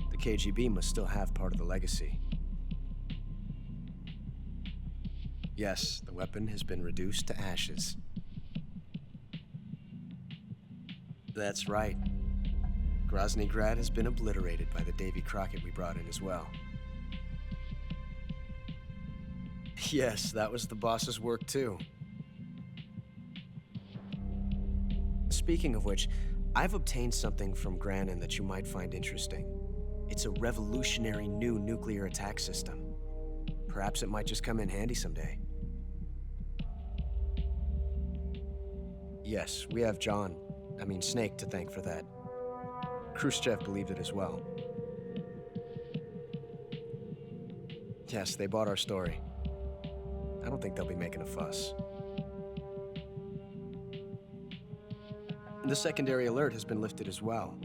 S13: The KGB must still have part of the legacy. Yes, the weapon has been reduced to ashes. That's right. Grozny Grad has been obliterated by the Davy Crockett we brought in as well. Yes, that was the boss's work too. Speaking of which, I've obtained something from Granin that you might find interesting. It's a revolutionary new nuclear attack system. Perhaps it might just come in handy someday. Yes, we have Snake to thank for that. Khrushchev believed it as well. Yes, they bought our story. I don't think they'll be making a fuss. The secondary alert has been lifted as well.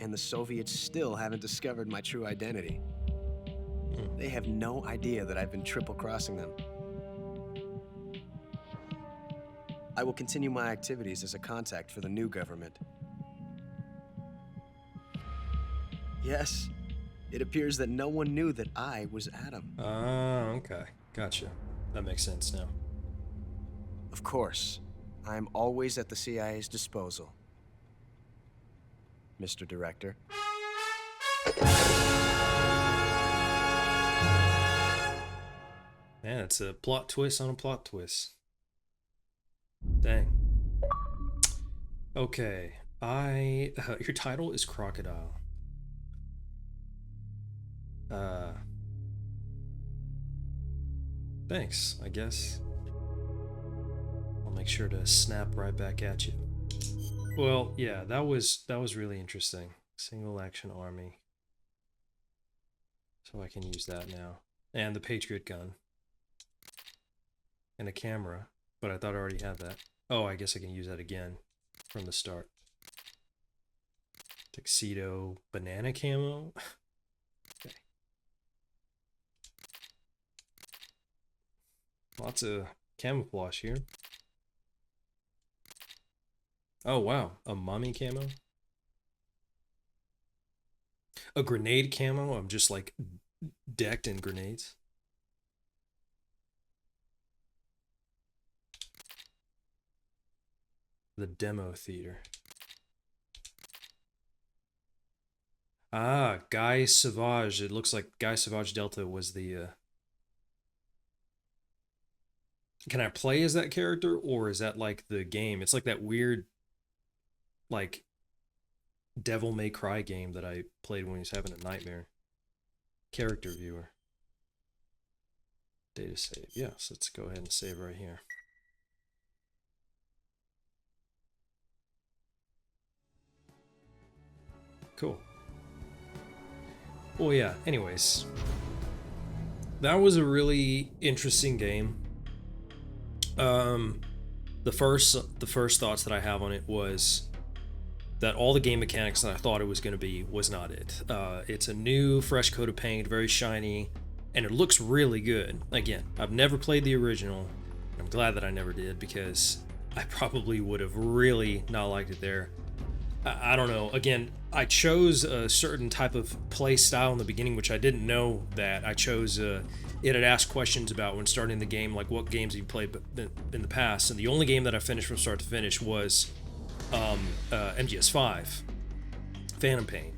S13: And the Soviets still haven't discovered my true identity. They have no idea that I've been triple-crossing them. I will continue my activities as a contact for the new government. Yes, it appears that no one knew that I was Adam.
S1: Ah, okay. Gotcha. That makes sense now.
S13: Of course, I'm always at the CIA's disposal, Mr. Director.
S1: Man, it's a plot twist on a plot twist. Dang. Okay, your title is Crocodile. Thanks, I guess. I'll make sure to snap right back at you. Well, yeah, that was really interesting. Single action army. So I can use that now. And the Patriot gun. And a camera, but I thought I already had that. Oh, I guess I can use that again from the start. Tuxedo, banana camo. Okay. Lots of camouflage here. Oh wow, a mummy camo. A grenade camo. I'm just like decked in grenades. The demo theater. Ah, Guy Sauvage. It looks like Guy Sauvage Delta was the... Can I play as that character, or is that like the game? It's like that weird, like, Devil May Cry game that I played when he was having a nightmare. Character viewer. Data save. Yes, let's go ahead and save right here. Cool. Well, yeah, anyways. That was a really interesting game. The first thoughts that I have on it was that all the game mechanics that I thought it was going to be was not it. It's a new, fresh coat of paint, very shiny, and it looks really good. Again, I've never played the original. I'm glad that I never did, because I probably would have really not liked it there. I don't know. Again, I chose a certain type of play style in the beginning, which I didn't know that. I chose, it had asked questions about when starting the game, like what games you played in the past. And the only game that I finished from start to finish was MGS5, Phantom Pain.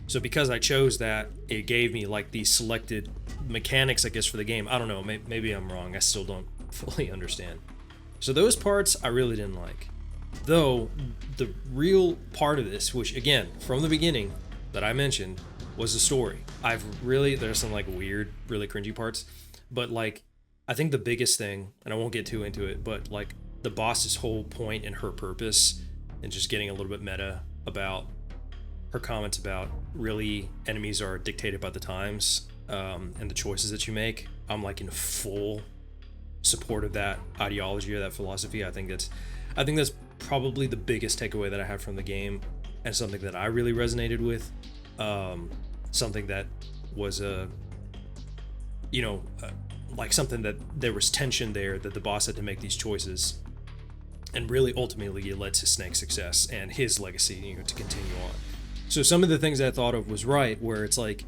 S1: So because I chose that, it gave me like these selected mechanics, I guess, for the game. I don't know. Maybe I'm wrong. I still don't fully understand. So those parts I really didn't like. Though the real part of this, which again from the beginning that I mentioned, was the story. There's some like weird, really cringy parts, but like I think the biggest thing, and I won't get too into it, but like the boss's whole point and her purpose, and just getting a little bit meta about her comments about really enemies are dictated by the times and the choices that you make. I'm like in full support of that ideology or that philosophy. I think that's probably the biggest takeaway that I have from the game, and something that I really resonated with. Something that was like something that there was tension there, that the boss had to make these choices, and really ultimately it led to Snake's success and his legacy, to continue on. So some of the things I thought of was right, where it's like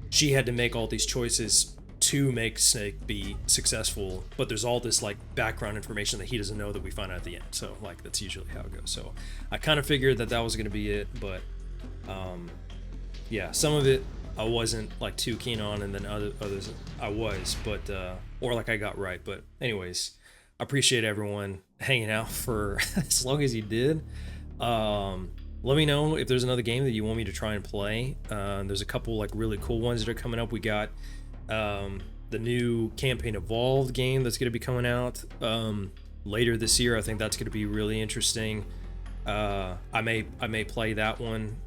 S1: she had to make all these choices to make Snake be successful, but there's all this like background information that he doesn't know that we find out at the end. So like that's usually how it goes. So I kind of figured that was going to be it, but yeah, some of it I wasn't like too keen on, and then others I was, but or like I got right. But anyways, I appreciate everyone hanging out for as long as you did. Let me know if there's another game that you want me to try and play. There's a couple like really cool ones that are coming up. We got the new Campaign Evolved game that's going to be coming out later this year. I think that's going to be really interesting. I may play that one.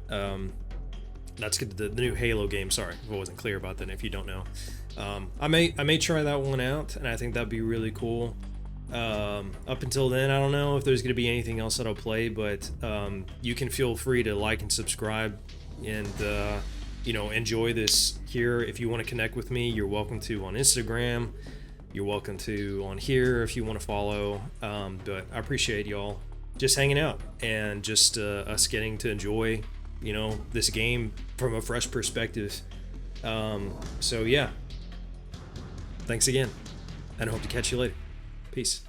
S1: That's good. The new Halo game. Sorry if I wasn't clear about that. If you don't know, I may try that one out, and I think that'd be really cool. Up until then, I don't know if there's going to be anything else that I'll play, but you can feel free to like and subscribe, and enjoy this here. If you want to connect with me, you're welcome to on Instagram. You're welcome to on here if you want to follow. But I appreciate y'all just hanging out and just us getting to enjoy, this game from a fresh perspective. So yeah, thanks again, and I hope to catch you later. Peace.